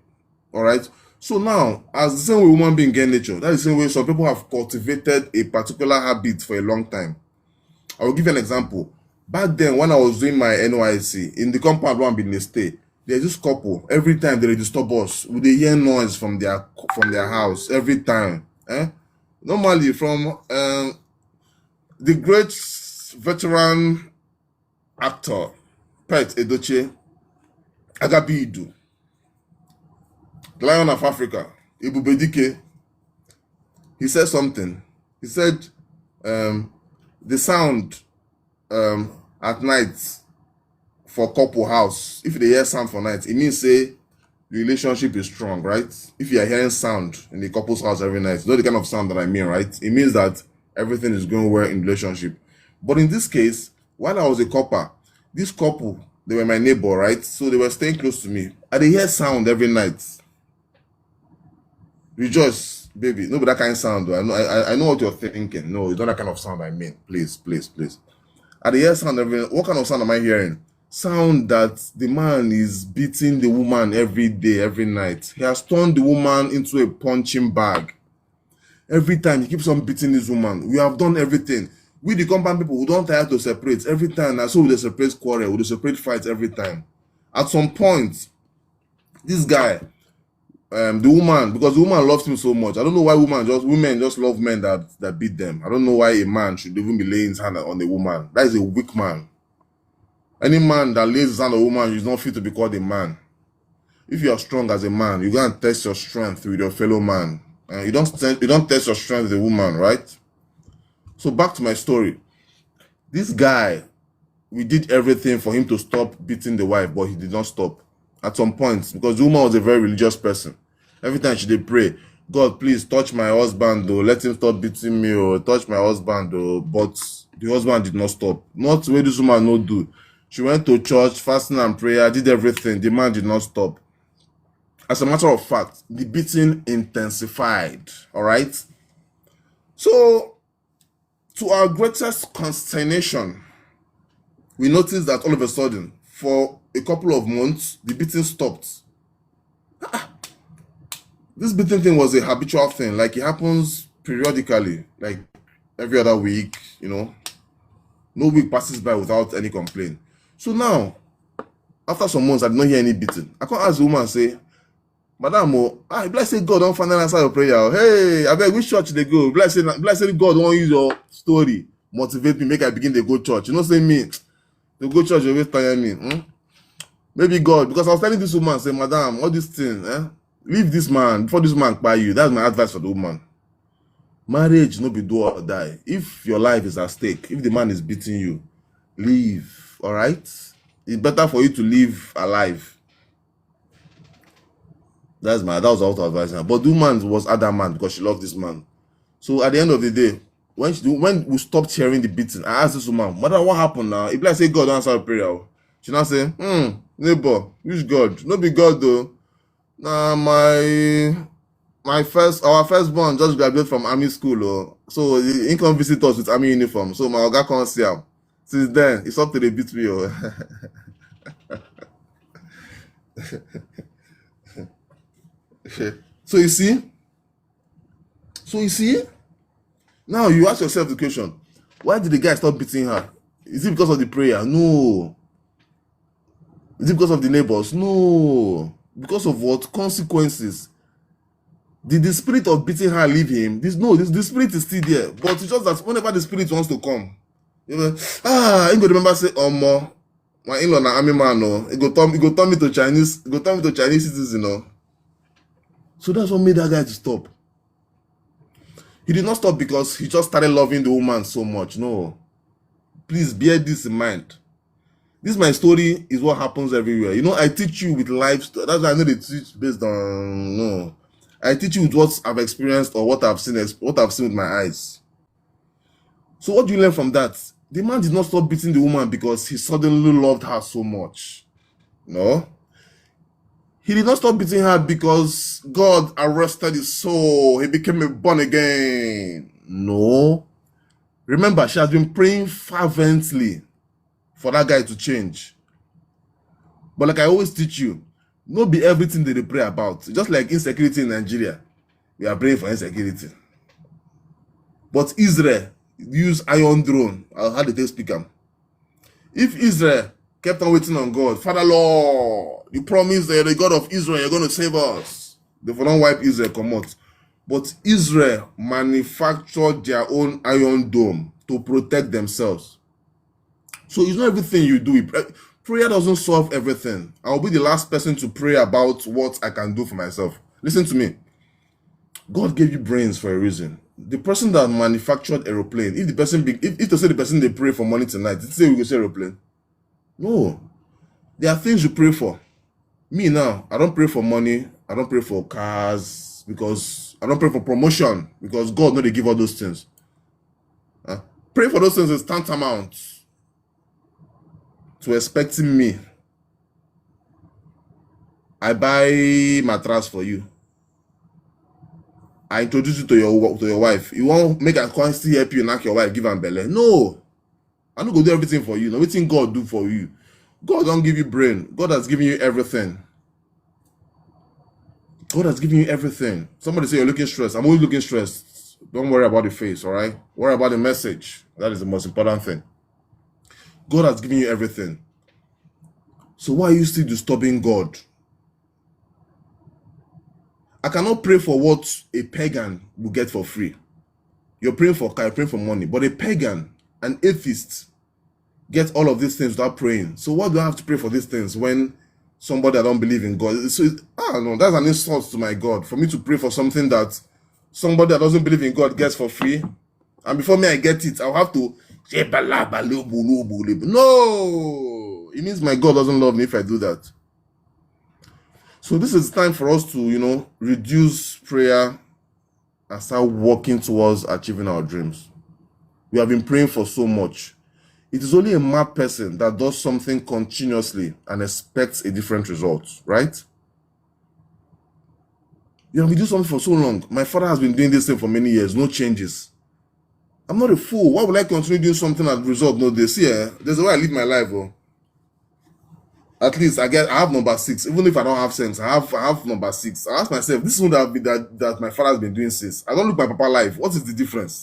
All right. So now, as the same way human being get nature, that's the same way some people have cultivated a particular habit for a long time. I will give you an example. Back then, when I was doing my NYC, in the compound one in the state, there's this couple. Every time they disturb us, we dey hear noise from their house every time. Normally, from the great veteran actor Pet Edochie Agabidu, the Lion of Africa, Ebubedike, he said something. He said, the sound at night for couple house, if they hear sound for night, it means say the relationship is strong, right? If you are hearing sound in the couple's house every night, you know the kind of sound that I mean, right? It means that everything is going well in the relationship. But in this case, while I was a couple, this couple, they were my neighbor, right? So they were staying close to me. And they hear sound every night. Rejoice, baby. No, but that kind of sound. Though. I know what you're thinking. No, it's not that kind of sound I mean. Please. And they hear sound every night. What kind of sound am I hearing? Sound that the man is beating the woman every day, every night. He has turned the woman into a punching bag. Every time he keeps on beating this woman. We have done everything. We, the compound people, we don't tire to separate. Every time, and so we separate quarrel, we separate fights every time. At some point, this guy, the woman, because the woman loves him so much. I don't know why women just love men that beat them. I don't know why a man should even be laying his hand on a woman. That is a weak man. Any man that lays his hand on a woman is not fit to be called a man. If you are strong as a man, you go and test your strength with your fellow man. You don't test your strength with a woman, right? So back to my story. This guy, we did everything for him to stop beating the wife, but he did not stop. At some point, because the woman was a very religious person. Every time she did pray, God, please touch my husband, though. Let him stop beating me, or touch my husband, though. But the husband did not stop. Not where this woman no do. She went to church, fasting and prayer, did everything. The man did not stop. As a matter of fact, the beating intensified. All right. So, to our greatest consternation, we noticed that all of a sudden, for a couple of months, the beating stopped. This beating thing was a habitual thing. Like, it happens periodically, like every other week, No week passes by without any complaint. So now, after some months, I did not hear any beating. I can't ask the woman, say, Madam, bless say God don't finally answer your prayer. Hey, I beg, which church they go? Bless say God don't use your story, motivate me, make I begin to go church. You know, say me, to go church, you always tell me. Maybe God, because I was telling this woman, say, Madam, all these things, leave this man before this man buy you. That's my advice for the woman. Marriage no be do or die. If your life is at stake, if the man is beating you, leave. All right? It's better for you to live alive. That was out of advice. But the woman was adamant because she loved this man. So at the end of the day, when we stopped hearing the beating, I asked this woman, Mother, what happened now? If I say God don't answer prayer, she now say, neighbor, which God? No be God though. Nah, our firstborn just graduated from army school, so he come visit us with army uniform. So my oga can't see him. Since then, it's up to the beat me. So you see, now you ask yourself the question: why did the guy stop beating her? Is it because of the prayer? No. Is it because of the neighbors? No. Because of what? Consequences. Did the spirit of beating her leave him? The spirit is still there. But it's just that whenever the spirit wants to come, I'm going to remember say, my in-law na army man, he go turn me to Chinese citizen, So that's what made that guy to stop. He did not stop because he just started loving the woman so much. No. Please bear this in mind. This my story is what happens everywhere. I teach you with life. That's why I know they teach based on no. I teach you with what I've experienced or what I've seen with my eyes. So what do you learn from that? The man did not stop beating the woman because he suddenly loved her so much. No. He did not stop beating her because God arrested his soul. He became a born again. No. Remember, she has been praying fervently for that guy to change. But like I always teach you, not be everything they pray about. Just like insecurity in Nigeria, we are praying for insecurity. But Israel used iron drone. How did they speak them? If Israel kept on waiting on God, Father Lord, you promised that you're the God of Israel, you're going to save us. They will not wipe Israel, come out. But Israel manufactured their own iron dome to protect themselves. So it's not everything you do. Prayer doesn't solve everything. I'll be the last person to pray about what I can do for myself. Listen to me. God gave you brains for a reason. The person that manufactured aeroplane, if to say the person they pray for money tonight, did say we go say aeroplane? No. There are things you pray for. Me now, I don't pray for money. I don't pray for cars because I don't pray for promotion because God knows they give all those things. Pray for those things is tantamount to expecting me. I buy mattress for you. I introduce you to your wife. You won't make a constant help you knock your wife, give her belly. No. I'm not going to do everything for you. No, everything God do for you. God don't give you brain. God has given you everything. God has given you everything. Somebody say you're looking stressed. I'm always looking stressed. Don't worry about the face, all right? Worry about the message. That is the most important thing. God has given you everything. So why are you still disturbing God? I cannot pray for what a pagan will get for free. You're praying for car, you're praying for money. But a pagan, an atheist, gets all of these things without praying. So why do I have to pray for these things when somebody that don't believe in God? So no, that's an insult to my God. For me to pray for something that somebody that doesn't believe in God gets for free. And before me I get it, I'll have to no. It means my God doesn't love me if I do that. So this is time for us to, reduce prayer and start working towards achieving our dreams. We have been praying for so much. It is only a mad person that does something continuously and expects a different result, right? You have been doing something for so long. My father has been doing this thing for many years, no changes. I'm not a fool. Why would I continue doing something and result no this? Yeah, there's a way I live my life. Oh. At least I have number 6. Even if I don't have sense, I have number 6. I ask myself, this is what that my father has been doing since. I don't look my papa life. What is the difference?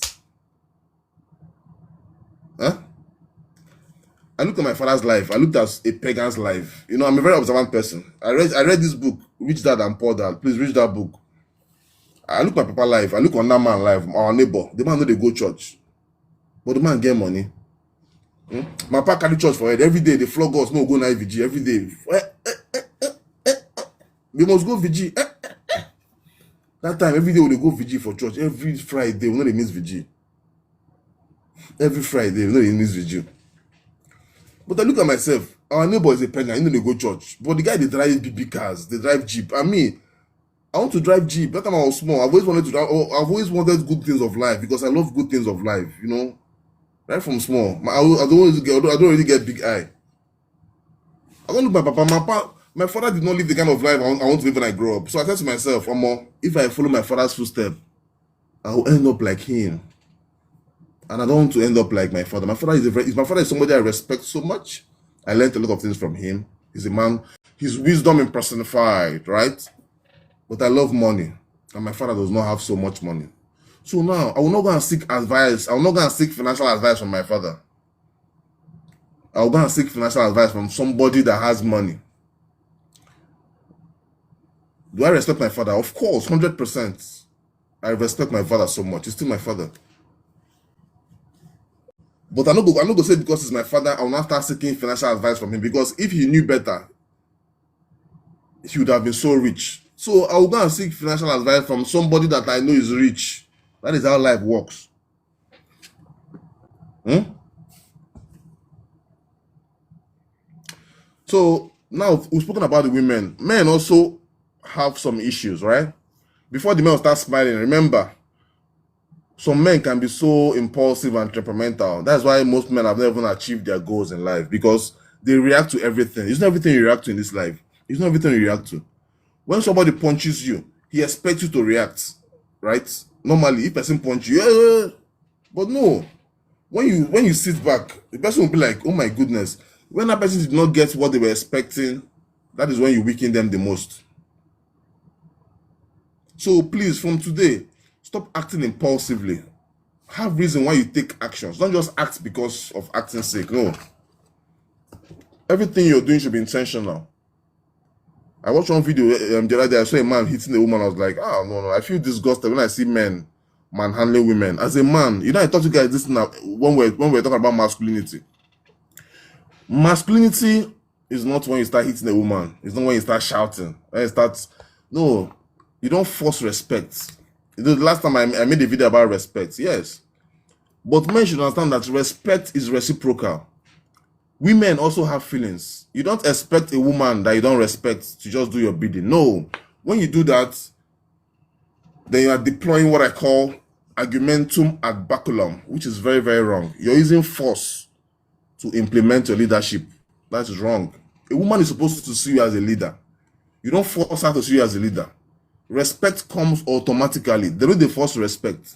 Huh? I looked at my father's life. I looked at a pagan's life. You know, I'm a very observant person. I read this book, Rich Dad and Poor Dad. Please read that book. I look at my papa's life. I look on that man's life, our neighbor. The man know they go church, but the man get money. My papa carry church for it every day. They flog us. No go night VG every day. We must go VG. That time every day we go VG for church. Every Friday we know they miss VG. Every Friday we know they miss VG. But I look at myself. Our neighbor is a pagan. You know they go church, but the guy they drive BB cars. They drive Jeep. I mean, I want to drive Jeep. That time I was small. I've always wanted good things of life because I love good things of life. You know. Right from small, I don't really get big eye. I don't look at my papa. My father did not live the kind of life I want to live when I grow up. So I said to myself, if I follow my father's footsteps, I will end up like him. And I don't want to end up like my father. My father is somebody I respect so much. I learned a lot of things from him. He's a man. His wisdom personified, right? But I love money, and my father does not have so much money. So now, I will not go and seek advice. I will not go and seek financial advice from my father. I will go and seek financial advice from somebody that has money. Do I respect my father? Of course, 100%. I respect my father so much. He's still my father. But I'm not going to say because he's my father, I will not start seeking financial advice from him. Because if he knew better, he would have been so rich. So I will go and seek financial advice from somebody that I know is rich. That is how life works. So now we've spoken about the women. Men also have some issues, right? Before the men start smiling, remember, some men can be so impulsive and temperamental. That's why most men have never even achieved their goals in life, because they react to everything. It's not everything you react to in this life. It's not everything you react to. When somebody punches you, he expects you to react, right? Normally, if person punch you, but no. When you sit back, the person will be like, oh my goodness. When that person did not get what they were expecting, that is when you weaken them the most. So please, from today, stop acting impulsively. Have reason why you take actions. Don't just act because of acting's sake. No. Everything you're doing should be intentional. I watched one video the other day. I saw a man hitting a woman. I was like, no. I feel disgusted when I see men manhandling women. As a man, I talk to you guys this now when we're talking about masculinity. Masculinity is not when you start hitting a woman. It's not when you start shouting. No, you don't force respect. The last time I made a video about respect, yes. But men should understand that respect is reciprocal. Women also have feelings. You don't expect a woman that you don't respect to just do your bidding. No. When you do that, then you are deploying what I call argumentum ad baculum, which is very, very wrong. You're using force to implement your leadership. That is wrong. A woman is supposed to see you as a leader. You don't force her to see you as a leader. Respect comes automatically. They don't they force respect.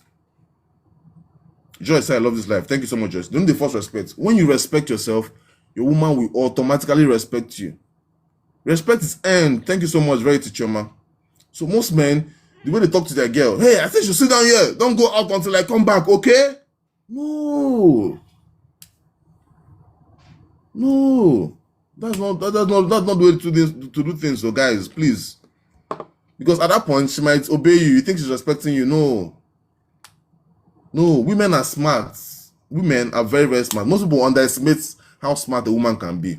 Joyce, I love this life. Thank you so much, Joyce. Don't they force respect. When you respect yourself, your woman will automatically respect you. Respect is earned. Thank you so much, very Chioma. So most men, the way they talk to their girl, hey, I think you should sit down here. Don't go out until I come back, okay? No. That's not the way to do things. So guys, please. Because at that point, she might obey you. You think she's respecting you. No, women are smart. Women are very, very smart. Most people underestimate how smart a woman can be.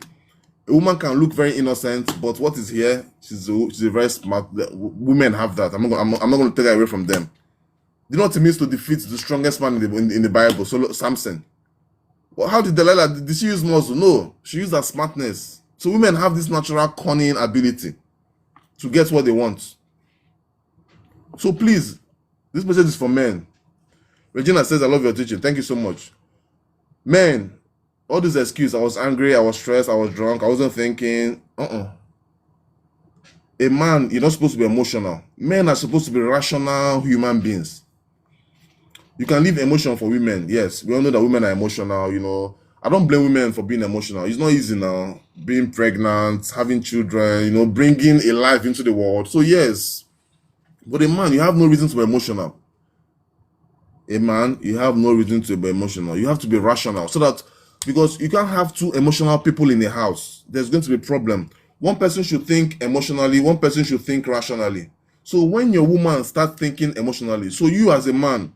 A woman can look very innocent, but what is here, she's a very smart. Women have that. I'm not going to take it away from them. Do you know what it means to defeat the strongest man in the Bible, Samson? Well, how did Delilah, did she use muscle? No, she used her smartness. So women have this natural cunning ability to get what they want. So please, This message is for men. Regina says, I love your teaching. Thank you so much. Men, all these excuses, I was angry, I was stressed, I was drunk, I wasn't thinking. A man, you're not supposed to be emotional. Men are supposed to be rational human beings. You can leave emotion for women. Yes, we all know that women are emotional. I don't blame women for being emotional. It's not easy now. Being pregnant, having children, bringing a life into the world. So yes, but a man, you have no reason to be emotional. A man, you have no reason to be emotional. You have to be rational, so that, because you can't have two emotional people in a house. There's going to be a problem. One person should think emotionally, one person should think rationally. So when your woman starts thinking emotionally, so you as a man,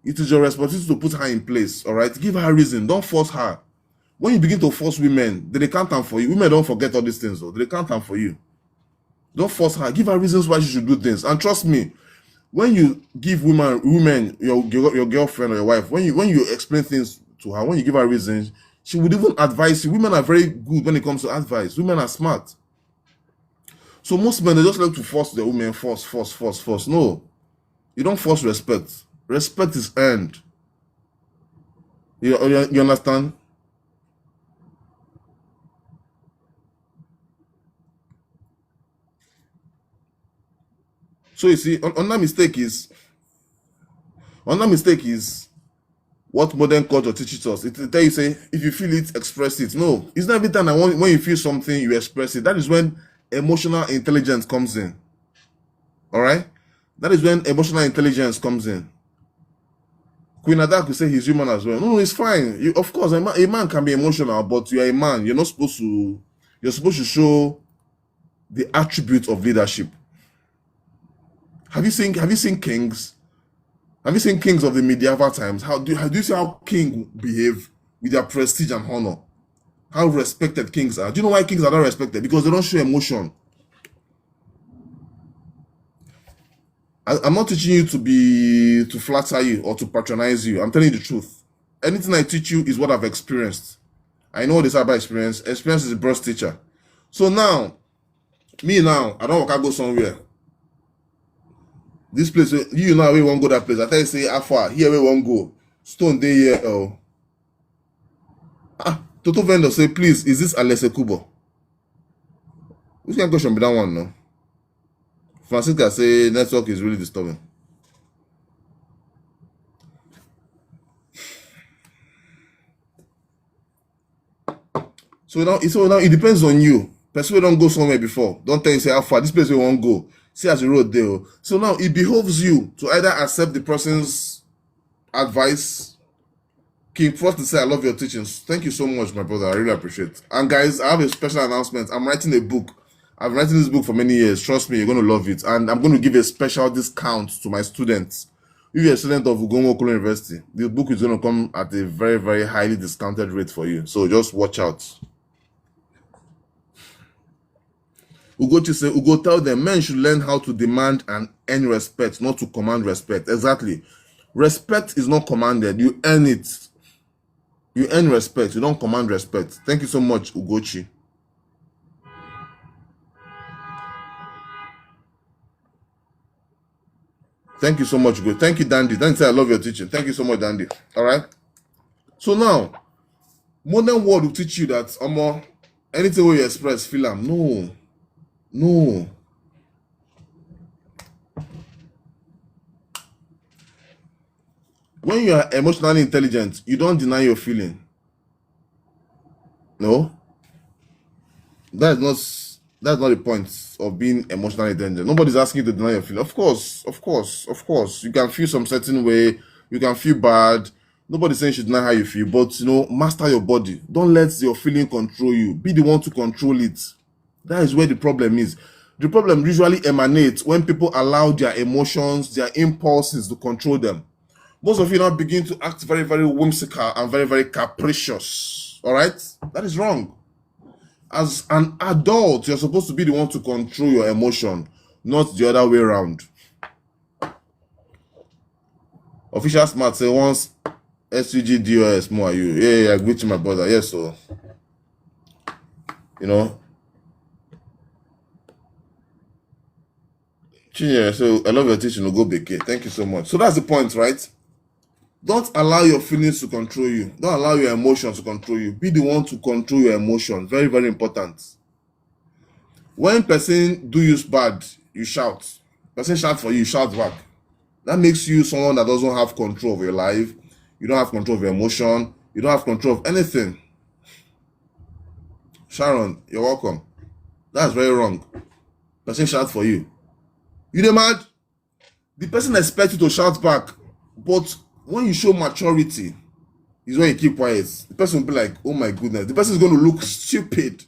it is your responsibility to put her in place, all right? Give her a reason. Don't force her. When you begin to force women, they can't stand for you. Women don't forget all these things, though. They can't stand for you. Don't force her. Give her reasons why she should do things. And trust me, when you give women, your girlfriend or your wife, when you explain things to her, when you give her reasons, she would even advise you. Women are very good when it comes to advice. Women are smart. So most men, they just like to force their women. Force. No, you don't force respect. Respect is earned. You understand? So you see, another mistake is what modern culture teaches us. It tell you, say, if you feel it, express it. No, it's not every time when you feel something, you express it. That is when emotional intelligence comes in. All right? That is when emotional intelligence comes in. Queen Ada could say he's human as well. No, it's fine. Of course, a man can be emotional, but you are a man. You're supposed to show the attributes of leadership. Have you seen kings? Have you seen kings of the medieval times? How do you see how kings behave with their prestige and honor? How respected kings are. Do you know why kings are not respected? Because they don't show emotion. I'm not teaching you to flatter you or to patronize you. I'm telling you the truth. Anything I teach you is what I've experienced. I know this about experience. Experience is a best teacher. So now, I don't want to go somewhere. This place, you now we won't go that place. I tell you, say, how far? Here we won't go. Stone day here. Oh. Toto vendor say, please, is this Alesse Kubo? Which kind of question be that one, no? Francisca say, network is really disturbing. So now it depends on you. Person we don't go somewhere before. Don't tell you, say, how far? This place we won't go. See as the road there. So now it behoves you to either accept the person's advice. King Frost to say, I love your teachings. Thank you so much, my brother. I really appreciate it. And guys, I have a special announcement. I'm writing a book. I've been writing this book for many years. Trust me, you're going to love it. And I'm going to give a special discount to my students. If you're a student of Ugongo Okolo University, the book is going to come at a very, very highly discounted rate for you. So just watch out. Ugo tell them men should learn how to demand and earn respect, not to command respect. Exactly. Respect is not commanded. You earn it. You earn respect. You don't command respect. Thank you so much, Ugochi. Thank you so much, Ugo. Thank you, Dandy. Dandy said, I love your teaching. Thank you so much, Dandy. All right. So now, modern world will teach you that anything where you express, feel am. No. When you are emotionally intelligent, you don't deny your feeling. No. That's not the point of being emotionally intelligent. Nobody's asking you to deny your feeling. Of course. You can feel some certain way. You can feel bad. Nobody's saying you should deny how you feel, but master your body. Don't let your feeling control you. Be the one to control it. That is where the problem is. The problem usually emanates when people allow their emotions, their impulses to control them. Most of you now begin to act very, very whimsical and very, very capricious. All right? That is wrong. As an adult, you're supposed to be the one to control your emotion, not the other way around. Official Smart say once SUG DOS more you. Yeah, I agree to my brother. Yes, so Chinyere, so I love your teaching. Go Beke. Thank you so much. So that's the point, right? Don't allow your feelings to control you. Don't allow your emotions to control you. Be the one to control your emotions. Very, very important. When person do you bad, you shout. Person shout for you, you shout back. That makes you someone that doesn't have control of your life. You don't have control of your emotion. You don't have control of anything. Sharon, you're welcome. That's very wrong. Person shout for you. You dey mad? The person expects you to shout back, but when you show maturity, is when you keep quiet. The person will be like, oh my goodness. The person is going to look stupid.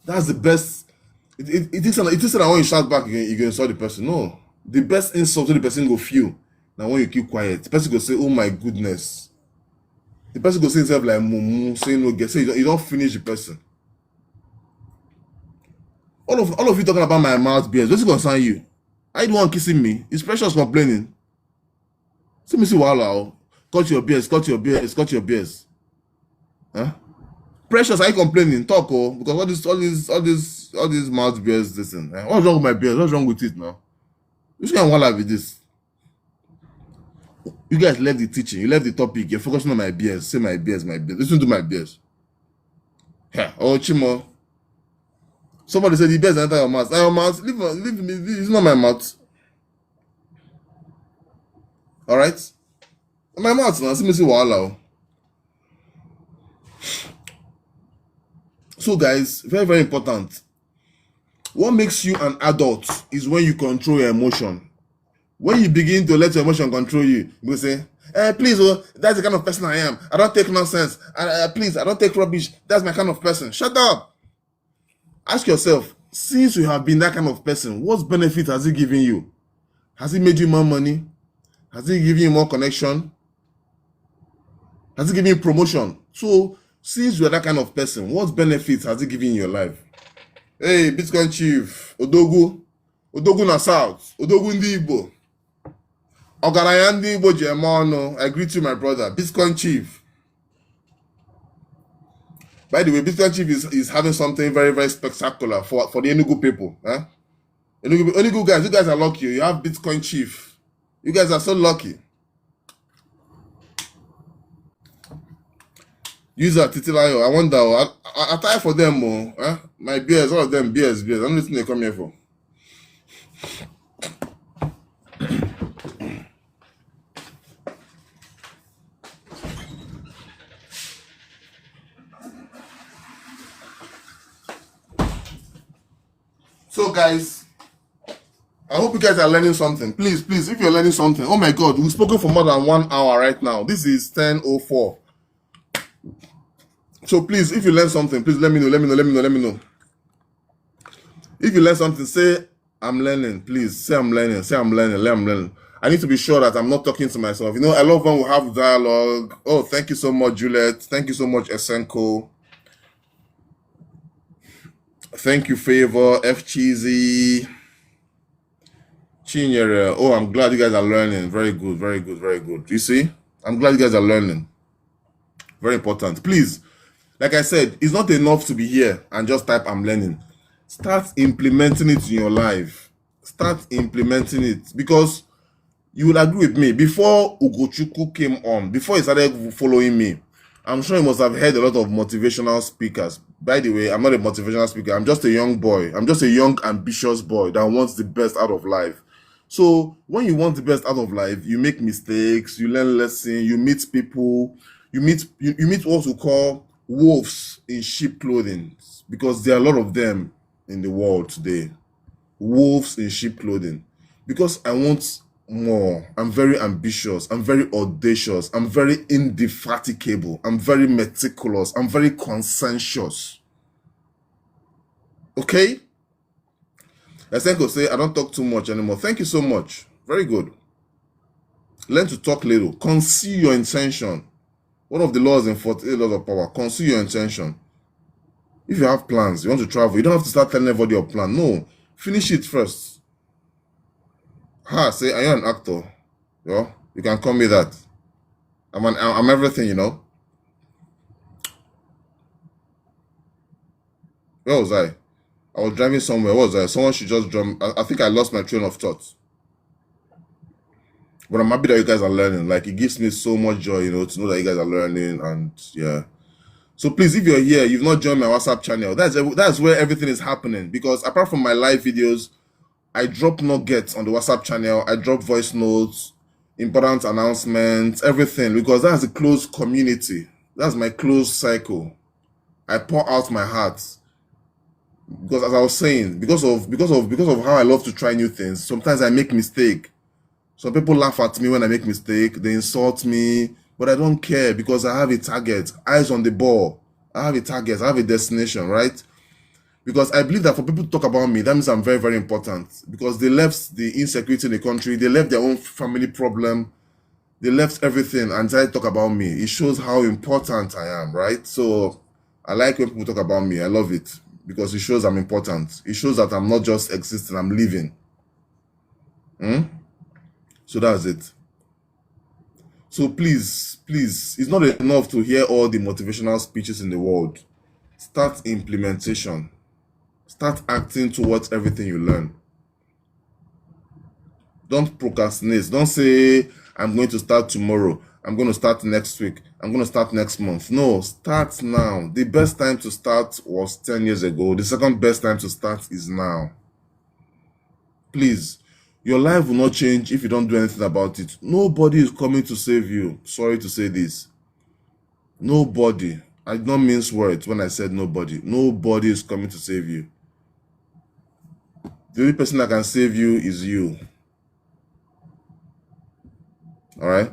That's the best. It is that when you shout back, you can insult the person. No. The best insult the person will feel. Now when you keep quiet, the person will say, oh my goodness. The person will say himself like, mumu, say no, get, say you don't finish the person. All of you talking about my mouth beers, what's it concern you? I the one kissing me. It's Precious complaining. See me see wahala. Cut your beers, cut your beers, cut your beers. Huh? Precious, are you complaining? Talk, because all these mouth beers, listen. What's wrong with my beers? What's wrong with it now? Which kind of wahala with this? You guys left the teaching, you left the topic, you're focusing on my beers. Say my beers, my beers. Listen to my beers. Yeah. Oh, Chimo. Somebody said the beers enter your mouth. Your mouth, leave me. It's not my mouth. Alright? My mouth now. See me see wahala. So guys, very, very important. What makes you an adult is when you control your emotion. When you begin to let your emotion control you, you will say, please, that's the kind of person I am. I don't take nonsense. Please, I don't take rubbish. That's my kind of person. Shut up. Ask yourself, since you have been that kind of person, what benefit has it given you? Has it made you more money? Has it given you more connection? Has it given you promotion? So, since you are that kind of person, what benefits has it given in your life? Hey, Bitcoin Chief, Odogu na South, Odogu ndi Igbo, Ogaraya ndi Igbo Jemono, I greet you, my brother, Bitcoin Chief. By the way, Bitcoin Chief is having something very, very spectacular for the Enugu people. Huh? Enugu guys, you guys are lucky. You have Bitcoin Chief. You guys are so lucky. User Titilayo, I wonder, I tire for them more. Huh? My beers, all of them beers. I'm not listening they come here for. So guys, I hope you guys are learning something. Please, if you're learning something, oh my God, we've spoken for more than 1 hour right now. This is 10:04. So please, if you learn something, please let me know. If you learn something, say I'm learning. Please say I'm learning. I need to be sure that I'm not talking to myself. You know, I love when we have dialogue. Oh, thank you so much, Juliet. Thank you so much, Esenko. Thank you, Favor, F Cheesy, Chinyere. Oh, I'm glad you guys are learning. Very good. You see, I'm glad you guys are learning. Very important. Please, like I said, it's not enough to be here and just type I'm learning. Start implementing it in your life. Start implementing it, because you will agree with me. Before Ugochukwu came on, before he started following me, I'm sure he must have heard a lot of motivational speakers. By the way, I'm not a motivational speaker. I'm just a young boy. I'm just a young, ambitious boy that wants the best out of life. So when you want the best out of life, you make mistakes, you learn lessons, you meet people, you meet what we call wolves in sheep clothing, because there are a lot of them in the world today. Wolves in sheep clothing. Because I want more. I'm very ambitious. I'm very audacious. I'm very indefatigable. I'm very meticulous. I'm very conscientious. Okay? Esenko say, I don't talk too much anymore. Thank you so much. Very good. Learn to talk little. Conceal your intention. One of the laws in 48 laws of power. Conceal your intention. If you have plans, you want to travel, you don't have to start telling everybody your plan. No. Finish it first. Say, are you an actor? Yeah, you can call me that. I'm everything, you know. Where was I? I was driving somewhere. What was that? Someone should just drum. I think I lost my train of thought. But I'm happy that you guys are learning. Like, it gives me so much joy, to know that you guys are learning. And yeah. So please, if you're here, you've not joined my WhatsApp channel. That's where everything is happening. Because apart from my live videos, I drop nuggets on the WhatsApp channel. I drop voice notes, important announcements, everything. Because that's a closed community. That's my closed cycle. I pour out my heart. Because as I was saying, because of how I love to try new things, sometimes I make mistake. Some people laugh at me when I make mistake. They insult me, but I don't care because I have a target. Eyes on the ball. I have a target. I have a destination, right? Because I believe that for people to talk about me, that means I'm very, very important. Because they left the insecurity in the country. They left their own family problem. They left everything and tried to talk about me. It shows how important I am, right? So I like when people talk about me. I love it because it shows I'm important. It shows that I'm not just existing, I'm living. So that's it. So please, it's not enough to hear all the motivational speeches in the world. Start implementation. Start acting towards everything you learn. Don't procrastinate. Don't say, I'm going to start tomorrow. I'm going to start next week. I'm going to start next month. No, start now. The best time to start was 10 years ago. The second best time to start is now. Please. Your life will not change if you don't do anything about it. Nobody is coming to save you. Sorry to say this. Nobody. I did not mince words when I said nobody. Nobody is coming to save you. The only person that can save you is you. All right?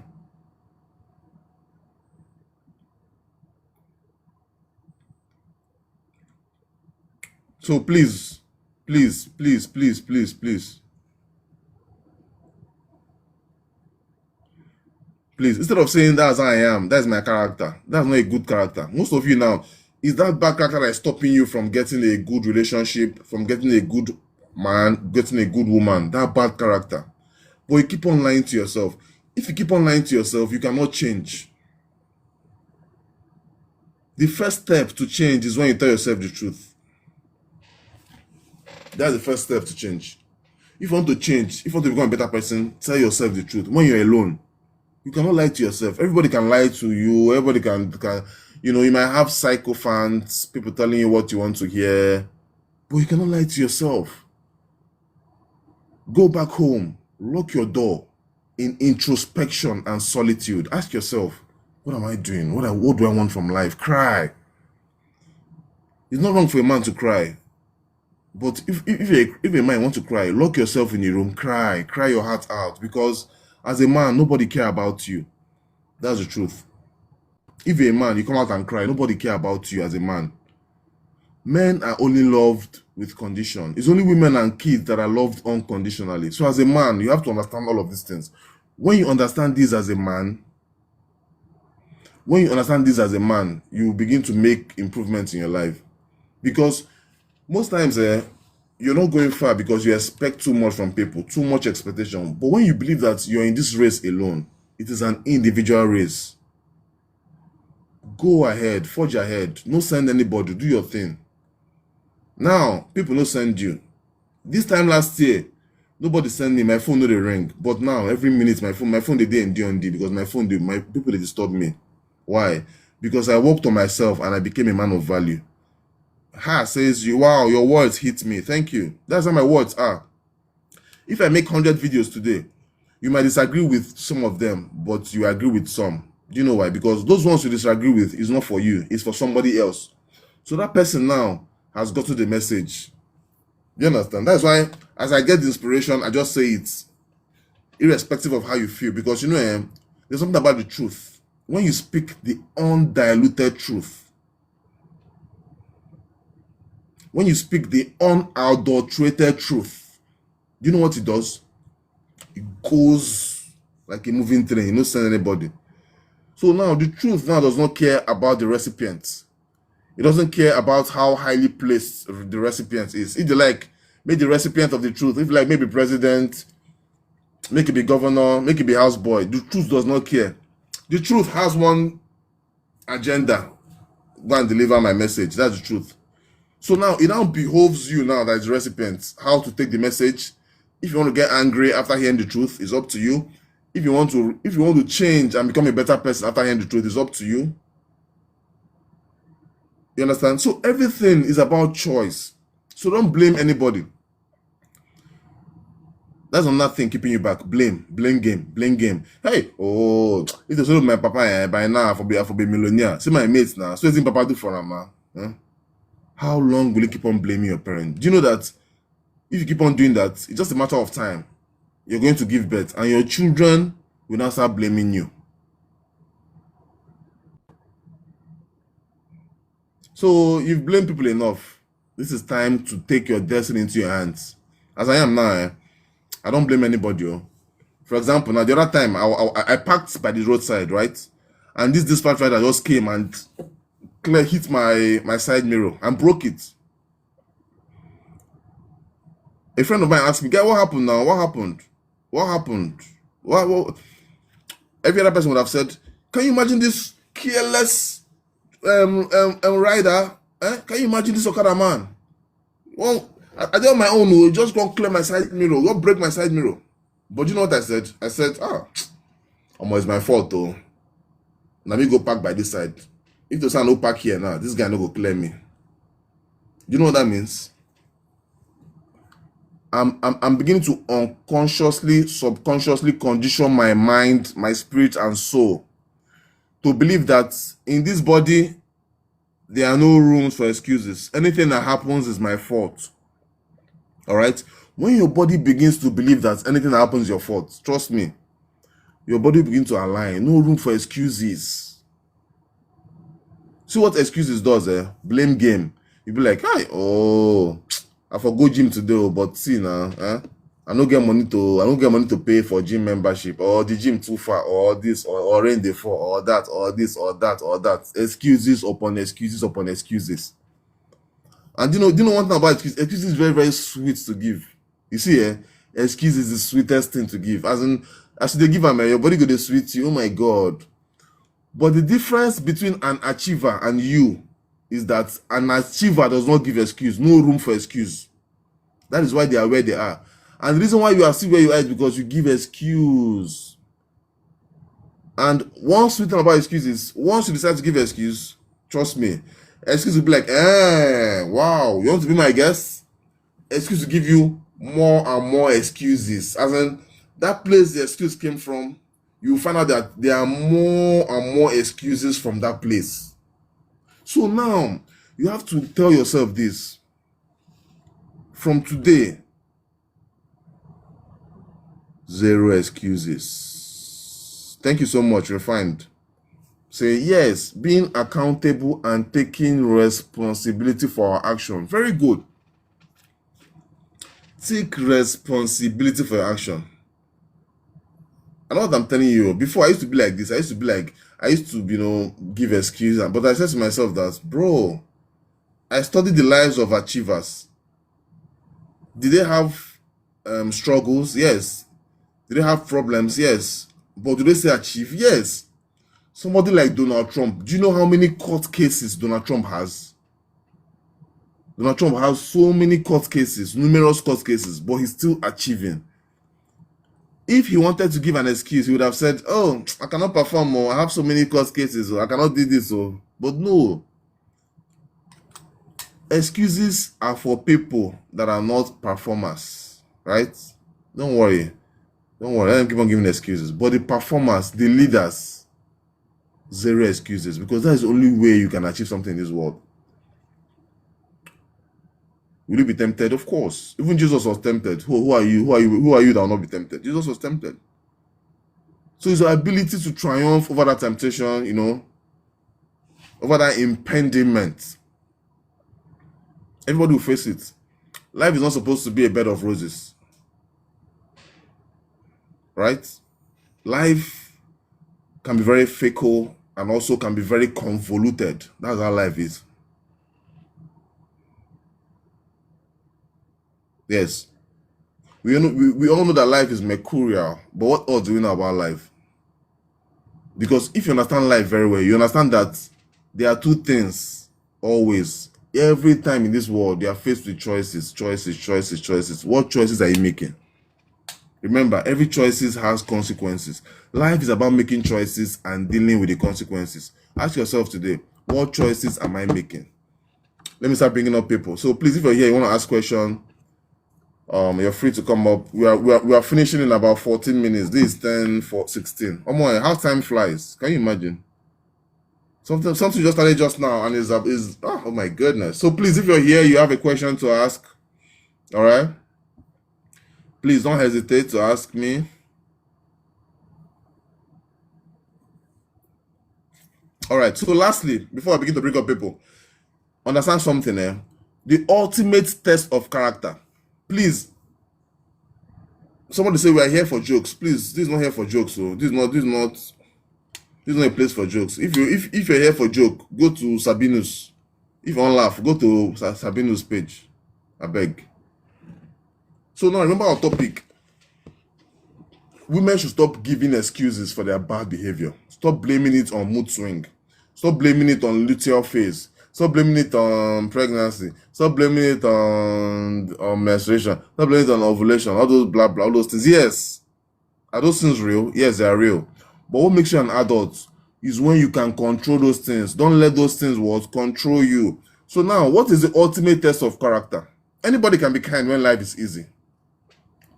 So please. Please, instead of saying that's how I am, that's my character, that's not a good character. Most of you now, is that bad character that is stopping you from getting a good relationship, from getting a good man, getting a good woman, that bad character. But you keep on lying to yourself. If you keep on lying to yourself, you cannot change. The first step to change is when you tell yourself the truth. That's the first step to change. If you want to change, if you want to become a better person, tell yourself the truth. When you're alone, you cannot lie to yourself. Everybody can lie to you. Everybody can you might have psychophants, people telling you what you want to hear, but you cannot lie to yourself. Go back home, lock your door in introspection and solitude. Ask yourself, what am I doing? What do I want from life? Cry. It's not wrong for a man to cry. But if a man wants to cry, lock yourself in a room, cry your heart out. Because as a man, nobody care about you. That's the truth. If you're a man, you come out and cry, nobody care about you as a man. Men are only loved with condition. It's only women and kids that are loved unconditionally. So as a man, you have to understand all of these things. When you understand this as a man, you begin to make improvements in your life. Because most times, you're not going far because you expect too much from people, too much expectation. But when you believe that you're in this race alone, it is an individual race. Go ahead, forge ahead. No send anybody, do your thing. Now, people no send you. This time last year, nobody send me, my phone no dey ring. But now, every minute, my phone dey in D&D because my people they disturb me. Why? Because I worked on myself and I became a man of value. Says you, wow, your words hit me. Thank you. That's how my words are. If I make 100 videos today, you might disagree with some of them, but you agree with some. Do you know why? Because those ones you disagree with is not for you, it's for somebody else. So that person now has gotten the message. You understand? That's why as I get the inspiration, I just say it, irrespective of how you feel. Because there's something about the truth. When you speak the undiluted truth, when you speak the unadulterated truth, do you know what it does? It goes like a moving train. You don't send anybody. So now the truth now does not care about the recipient. It doesn't care about how highly placed the recipient is. If you like, make the recipient of the truth. If you like, maybe president, make it be governor, make it be houseboy. The truth does not care. The truth has one agenda. Go and deliver my message. That's the truth. So now it now behoves you now that is recipient how to take the message. If you want to get angry after hearing the truth, it's up to you. If you want to change and become a better person after hearing the truth, it's up to you. You understand? So everything is about choice. So don't blame anybody. That's another thing keeping you back. Blame game. Hey, oh, if they told my papa by now I for be millionaire. See my mates now. So what papa do for him, man? Huh? How long will you keep on blaming your parents? Do you know that if you keep on doing that, it's just a matter of time. You're going to give birth and your children will now start blaming you. So you've blamed people enough. This is time to take your destiny into your hands. As I am now, I don't blame anybody. Oh. For example, now the other time I parked by the roadside, right? And this dispatch rider just came and hit my side mirror and broke it. A friend of mine asked me, "Guy, what happened now? What happened? What happened? What?" Every other person would have said, "Can you imagine this careless rider? Can you imagine this Okada man? Well, I did on my own. No, just go clear my side mirror. Go break my side mirror." But you know what I said? I said, it's my fault though. Let me go park by this side. If there's no park here now, this guy no go clear me. You know what that means? I'm beginning to unconsciously, subconsciously condition my mind, my spirit, and soul to believe that in this body there are no rooms for excuses. Anything that happens is my fault. All right? When your body begins to believe that anything that happens is your fault, trust me, your body begins to align. No room for excuses. See what excuses does, Blame game. You be like, "Hi, I forgot gym today, but see now, I don't get money to pay for gym membership, or the gym too far, or this, or rain dey fall, or that, or this, or that, or that." Excuses upon excuses upon excuses. And do you know one thing about excuses? Excuses is very, very sweet to give. You see, excuse is the sweetest thing to give. As they give them, your body go dey sweet you. Oh my God. But the difference between an achiever and you is that an achiever does not give excuse. No room for excuse. That is why they are where they are. And the reason why you are still where you are is because you give excuse. And one sweet thing about excuses, once you decide to give excuse, trust me, excuse will be like, wow, you want to be my guest? Excuse will give you more and more excuses. As in, that place the excuse came from, you find out that there are more and more excuses from that place. So now, you have to tell yourself this. From today, 0 excuses. Thank you so much, Refined. Say yes, being accountable and taking responsibility for our action. Very good. Take responsibility for your action. I know what I'm telling you. Before I used to be like this. I used to give excuses. But I said to myself that, bro, I studied the lives of achievers. Did they have struggles? Yes. Did they have problems? Yes. But do they say achieve? Yes. Somebody like Donald Trump. Do you know how many court cases Donald Trump has? Donald Trump has so many court cases, numerous court cases, but he's still achieving. If he wanted to give an excuse, he would have said, I cannot perform, or I have so many court cases, or I cannot do this. But no. Excuses are for people that are not performers, right? Don't worry. Let them keep on giving excuses. But the performers, the leaders, 0 excuses, because that is the only way you can achieve something in this world. Will you be tempted? Of course. Even Jesus was tempted. Who are you? Who are you that will not be tempted? Jesus was tempted. So it's your ability to triumph over that temptation, over that impediment. Everybody will face it. Life is not supposed to be a bed of roses. Right? Life can be very fickle and also can be very convoluted. That's how life is. Yes. We all know that life is mercurial, but what else do we know about life? Because if you understand life very well, you understand that there are 2 things always every time in this world, you are faced with choices. What choices are you making? Remember, every choices has consequences. Life is about making choices and dealing with the consequences. Ask yourself today, what choices am I making? Let me start bringing up people. So please, if you're here, you want to ask question, you're free to come up. We are finishing in about 14 minutes. This is 10 for 16. Oh my, how time flies. Can you imagine? Something just started just now and is oh my goodness. So please, if you're here, you have a question to ask. All right. Please don't hesitate to ask me. All right. So lastly, before I begin to bring up people, understand something, eh? The ultimate test of character. Please, somebody say we are here for jokes. Please, this is not here for jokes. So this is not a place for jokes. If you're here for joke, go to Sabinus. If you want to laugh, go to Sabinus page. I beg. So now remember our topic. Women should stop giving excuses for their bad behavior. Stop blaming it on mood swing. Stop blaming it on luteal phase. Stop blaming it on pregnancy. Stop blaming it on menstruation. Stop blaming it on ovulation. All those blah blah, all those things. Yes. Are those things real? Yes, they are real. But what makes you an adult is when you can control those things. Don't let those things control you. So now, what is the ultimate test of character? Anybody can be kind when life is easy.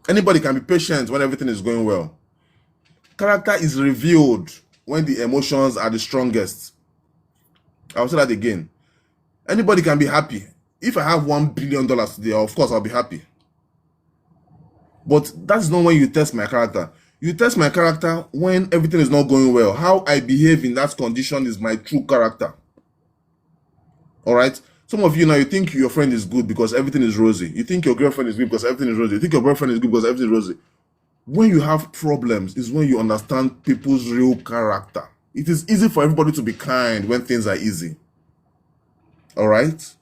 Anybody can be patient when everything is going well. Character is revealed when the emotions are the strongest. I'll say that again. Anybody can be happy. If I have $1 billion today, of course I'll be happy. But that's not when you test my character. You test my character when everything is not going well. How I behave in that condition is my true character. All right? Some of you now, you think your friend is good because everything is rosy. You think your girlfriend is good because everything is rosy. You think your boyfriend is good because everything is rosy. When you have problems is when you understand people's real character. It is easy for everybody to be kind when things are easy. All right?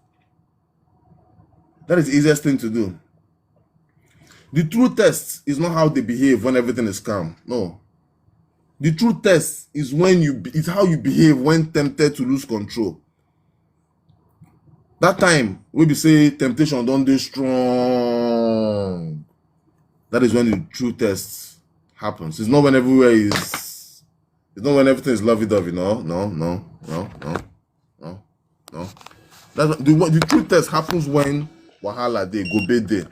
That is the easiest thing to do. The true test is not how they behave when everything is calm. No. The true test is it's how you behave when tempted to lose control. That time, we be say temptation don't do strong. That is when the true test happens. It's not when everywhere is. It's not when everything is lovey-dovey. No. That's the true test happens when wahala dey go bed day.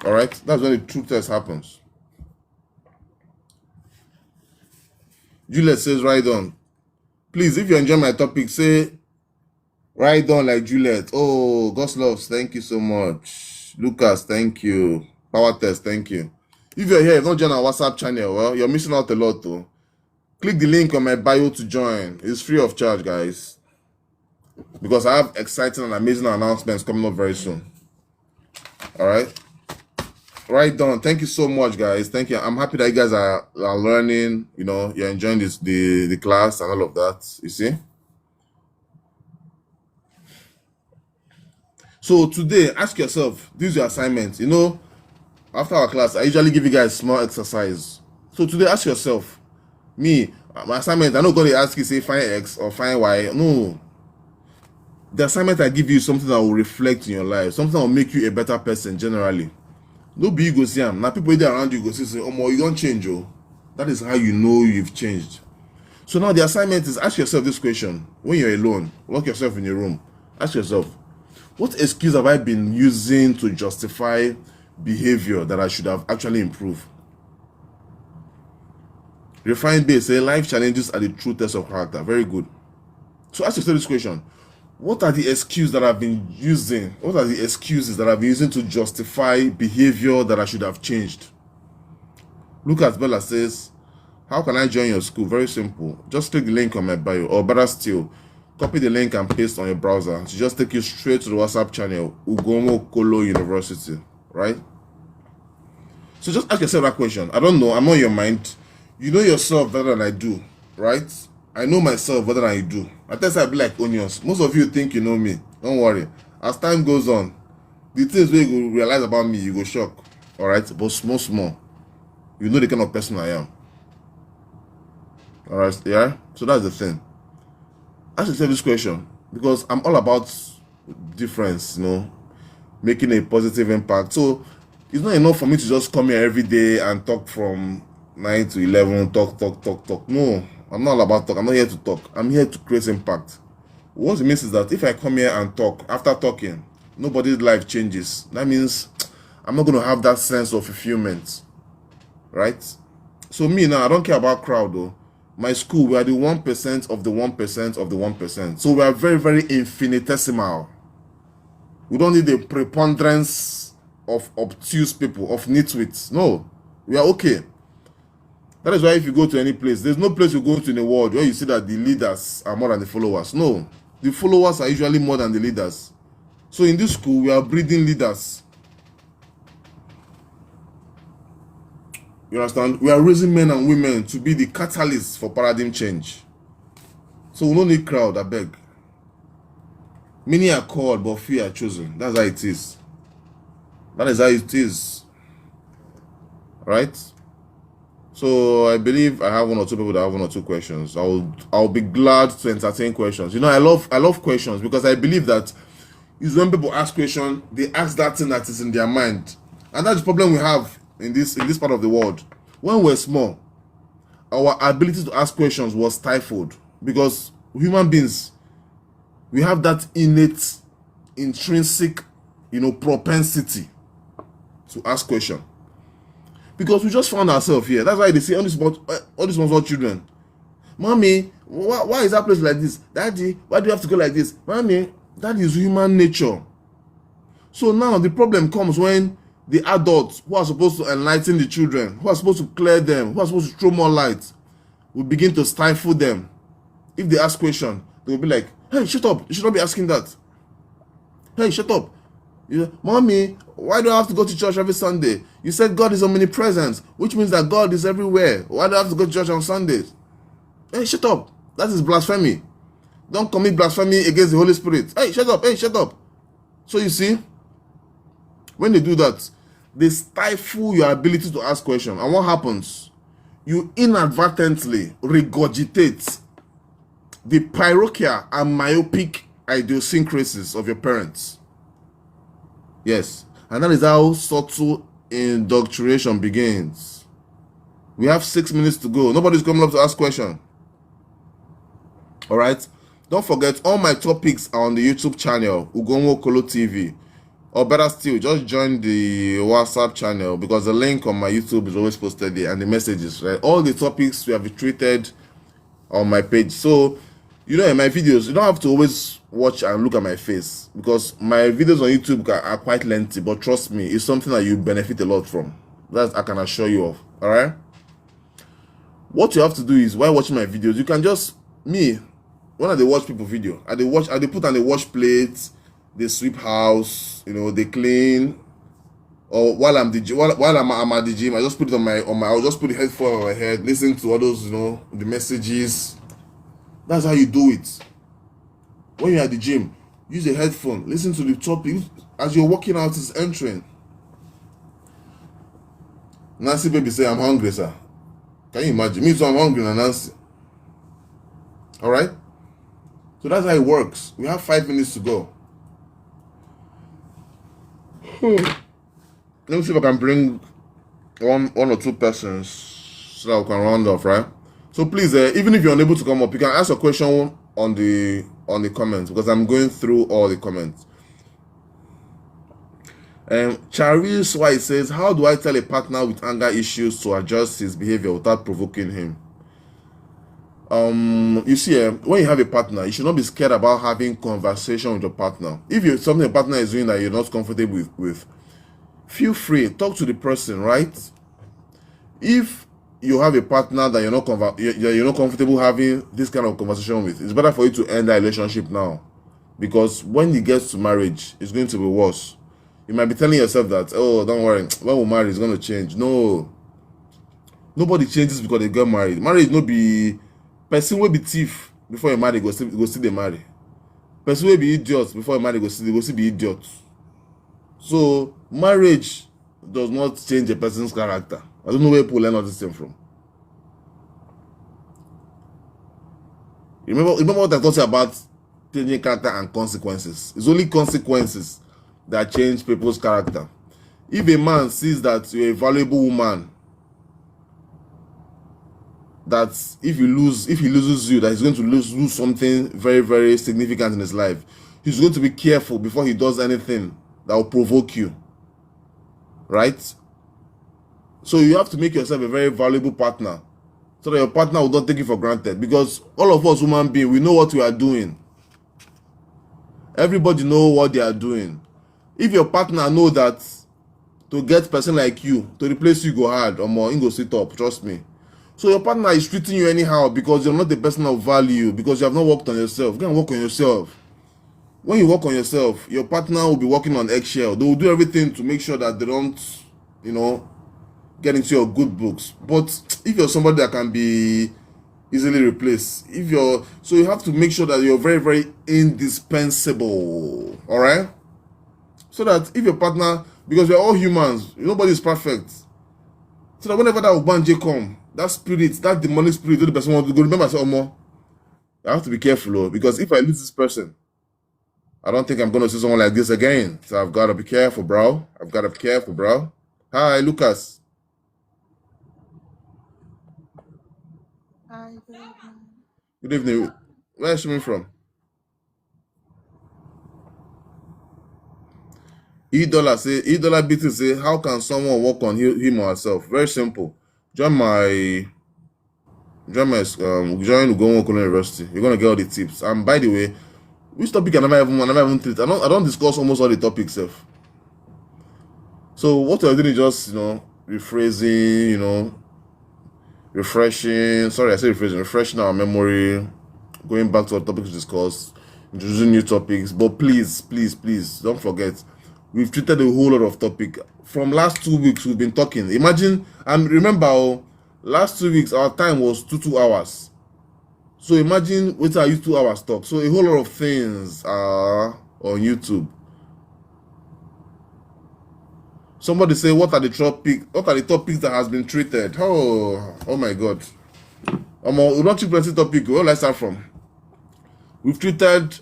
All right, that's when the true test happens. Juliet says, "Right on." Please, if you enjoy my topic, say right on like Juliet. Oh, God's loves, thank you so much. Lucas, thank you. Power test, thank you. If you're here, don't join our WhatsApp channel, well, you're missing out a lot though. Click the link on my bio to join. It's free of charge, guys. Because I have exciting and amazing announcements coming up very soon. All right. Right on. Thank you so much, guys. Thank you. I'm happy that you guys are learning. You know, you're enjoying the class and all of that. You see. So today, ask yourself. This is your assignment. You know, after our class, I usually give you guys small exercise. So today, ask yourself. My assignment. I'm not going to ask you say find X or find Y. No. The assignment I give you is something that will reflect in your life. Something that will make you a better person generally. No be you go see them. Now people there around you go say, oh, you don't change, oh. That is how you know you've changed. So now the assignment is ask yourself this question. When you're alone, lock yourself in your room. Ask yourself, what excuse have I been using to justify behavior that I should have actually improved? Refined base, say life challenges are the true test of character. Very good. So ask yourself this question. What are the excuses that I've been using? What are the excuses that I've been using to justify behavior that I should have changed? Lucas Bella says, how can I join your school? Very simple. Just click the link on my bio, or better still, copy the link and paste on your browser. To just take you straight to the WhatsApp channel, Ugomo Kolo University, right? So just ask yourself that question. I don't know. I'm on your mind. You know yourself better than I do, right? I know myself better than I do. At times I be like onions. Most of you think you know me. Don't worry. As time goes on, the things where you go realize about me, you go shock. Alright? But small. You know the kind of person I am. Alright? Yeah? So that's the thing. ask yourself this question, because I'm all about difference, making a positive impact. So it's not enough for me to just come here every day and talk from 9 to 11, talk. No, I'm not all about talk. I'm not here to talk. I'm here to create impact. What it means is that if I come here and talk, after talking, nobody's life changes. That means I'm not going to have that sense of fulfillment, right? So me now, I don't care about crowd though. My school, we are the 1% of the 1% of the 1%. So we are very, very infinitesimal. We don't need the preponderance of obtuse people, of nitwits. No, we are okay. That is why if you go to any place, there's no place you go to in the world where you see that the leaders are more than the followers. No, the followers are usually more than the leaders. So in this school, we are breeding leaders. You understand? We are raising men and women to be the catalysts for paradigm change. So we don't need crowd, I beg. Many are called, but few are chosen. That's how it is. That is how it is. Right? So I believe I have one or two people that have one or two questions. I'll be glad to entertain questions. I love questions, because I believe that is when people ask questions, they ask that thing that is in their mind. And that's the problem we have in this part of the world. When we're small, our ability to ask questions was stifled, because human beings, we have that innate, intrinsic, propensity to ask questions. Because we just found ourselves here. That's why they say all these small children. Mommy, why is that place like this? Daddy, why do you have to go like this? Mommy, that is human nature. So now the problem comes when the adults who are supposed to enlighten the children, who are supposed to clear them, who are supposed to throw more light, will begin to stifle them. If they ask questions, they will be like, hey, shut up. You should not be asking that. Hey, shut up. Mommy, why do I have to go to church every Sunday? You said God is omnipresent, which means that God is everywhere. Why do I have to go to church on Sundays? Hey, shut up. That is blasphemy. Don't commit blasphemy against the Holy Spirit. Hey, shut up. Hey, shut up. So you see, when they do that, they stifle your ability to ask questions. And what happens? You inadvertently regurgitate the parochial and myopic idiosyncrasies of your parents. Yes. And that is how subtle indoctrination begins. We have 6 minutes to go. Nobody's coming up to ask questions. Alright? Don't forget, all my topics are on the YouTube channel, Ugonwo Kolo TV. Or better still, just join the WhatsApp channel, because the link on my YouTube is always posted there, and the messages, right? All the topics we have treated on my page. So, in my videos, you don't have to always watch and look at my face, because my videos on YouTube are quite lengthy, but trust me, it's something that you benefit a lot from. That I can assure you of. Alright? What you have to do is, while watching my videos, you can just, when I watch people video, I put on the wash plates, they sweep house, they clean. Or while I'm at the gym, I just put it I'll just put the headphone on my head, listen to all those, the messages. That's how you do it. When you're at the gym, use a headphone, listen to the topic as you're walking out, is entering. Nancy baby say, I'm hungry, sir. Can you imagine? Me too, I'm hungry, Nancy. Alright? So that's how it works. We have 5 minutes to go. Let me see if I can bring one or two persons so that we can round off, right? So please, even if you're unable to come up, you can ask a question on the comments, because I'm going through all the comments. Charis White says, how do I tell a partner with anger issues to adjust his behavior without provoking him? You see, when you have a partner, you should not be scared about having conversation with your partner. If you're something a partner is doing that you're not comfortable with, feel free, talk to the person, right? If you have a partner that you're not comfortable having this kind of conversation with, it's better for you to end that relationship now, because when it gets to marriage, it's going to be worse. You might be telling yourself that, oh, don't worry, when we marry, it's going to change. No, nobody changes because they get married. Marriage no be person will be thief before you marry, go see they marry. Person will be idiot before you marry, go see be idiot. So marriage does not change a person's character. I don't know where people learn all this thing from. Remember what I told you about changing character and consequences. It's only consequences that change people's character. If a man sees that you're a valuable woman, that if he loses you, that he's going to lose something very, very significant in his life, he's going to be careful before he does anything that will provoke you. Right? So you have to make yourself a very valuable partner, so that your partner will not take you for granted. Because all of us human beings, we know what we are doing. Everybody know what they are doing. If your partner know that to get person like you to replace you go hard, or more, you go sit up, trust me. So your partner is treating you anyhow because you're not a person of value, because you have not worked on yourself. Go and work on yourself. When you work on yourself, your partner will be working on eggshell. They will do everything to make sure that they don't, get into your good books. But if you're somebody that can be easily replaced, so you have to make sure that you're very, very indispensable. All right? So that if your partner, because we're all humans, nobody is perfect. So that whenever that Ubanje come, that spirit, that demonic spirit, the person wants to go, remember, I say, Omo, I have to be careful, because if I lose this person, I don't think I'm going to see someone like this again. So I've got to be careful, bro. Hi, Lucas. Hi, Good evening. Where is she coming from? E-Dollar BT say, how can someone work on him or herself? Very simple. Join Ugonwa Okolo University. You're gonna get all the tips. And by the way, which topic I never even treat. I don't discuss almost all the topics, self. So what you're doing is just rephrasing, refreshing. Sorry, I said rephrasing, refreshing our memory, going back to our topics to discuss, introducing new topics. But please, don't forget, we've treated a whole lot of topic. From last 2 weeks, we've been talking. Imagine, and remember, last 2 weeks, our time was 2 hours. So imagine what I use 2 hours talk. So a whole lot of things are on YouTube. Somebody say, what are the topics that has been treated? Oh my God. We'll not treat plenty topic. Where will I start from? We've treated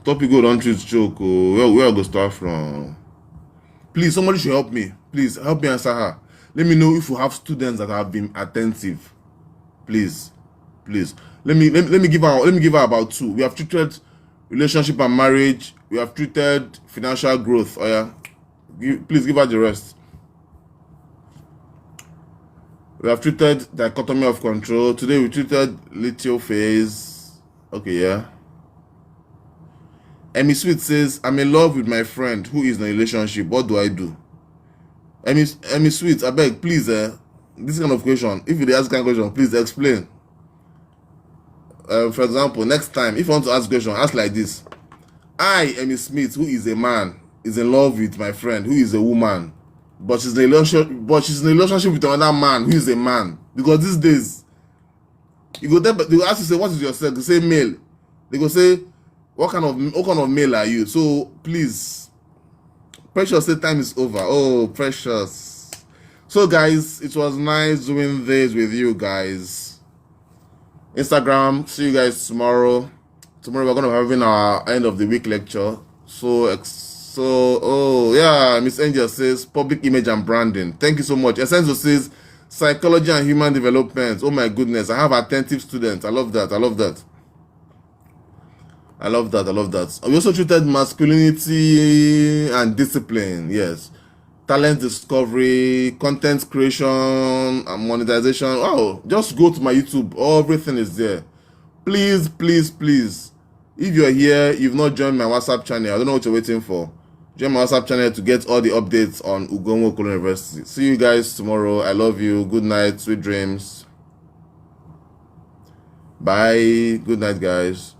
topic go don't treat joke. Where I go start from? Please, somebody should help me. Please help me answer her. Let me know if you have students that have been attentive. Please. Let me give her about 2. We have treated relationship and marriage. We have treated financial growth. Oh yeah. Please give her the rest. We have treated dichotomy of control. Today we treated Luteal Phase. Okay, yeah. Emmy Sweet says, I'm in love with my friend who is in a relationship. What do I do? Emmy Sweet, I beg, please, this kind of question, if you ask kind of question, please explain. For example, next time, if you want to ask a question, ask like this. I, Emmy Smith, who is a man, is in love with my friend who is a woman, but she's in a relationship with another man who is a man. Because these days, they go ask you, say, what is your sex? They say male. They go say, what kind of male are you? So please, Precious say time is over. Oh, Precious. So guys, it was nice doing this with you guys. Instagram, see you guys tomorrow. Tomorrow we're gonna be having our end of the week lecture. Oh yeah, Miss Angel says public image and branding. Thank you so much. Essenzo says psychology and human development. Oh my goodness, I have attentive students. I love that. We also treated masculinity and discipline. Yes. Talent discovery, content creation, and monetization. Oh, just go to my YouTube. Everything is there. Please. If you're here, you've not joined my WhatsApp channel. I don't know what you're waiting for. Join my WhatsApp channel to get all the updates on Ugonwa Okolo University. See you guys tomorrow. I love you. Good night. Sweet dreams. Bye. Good night, guys.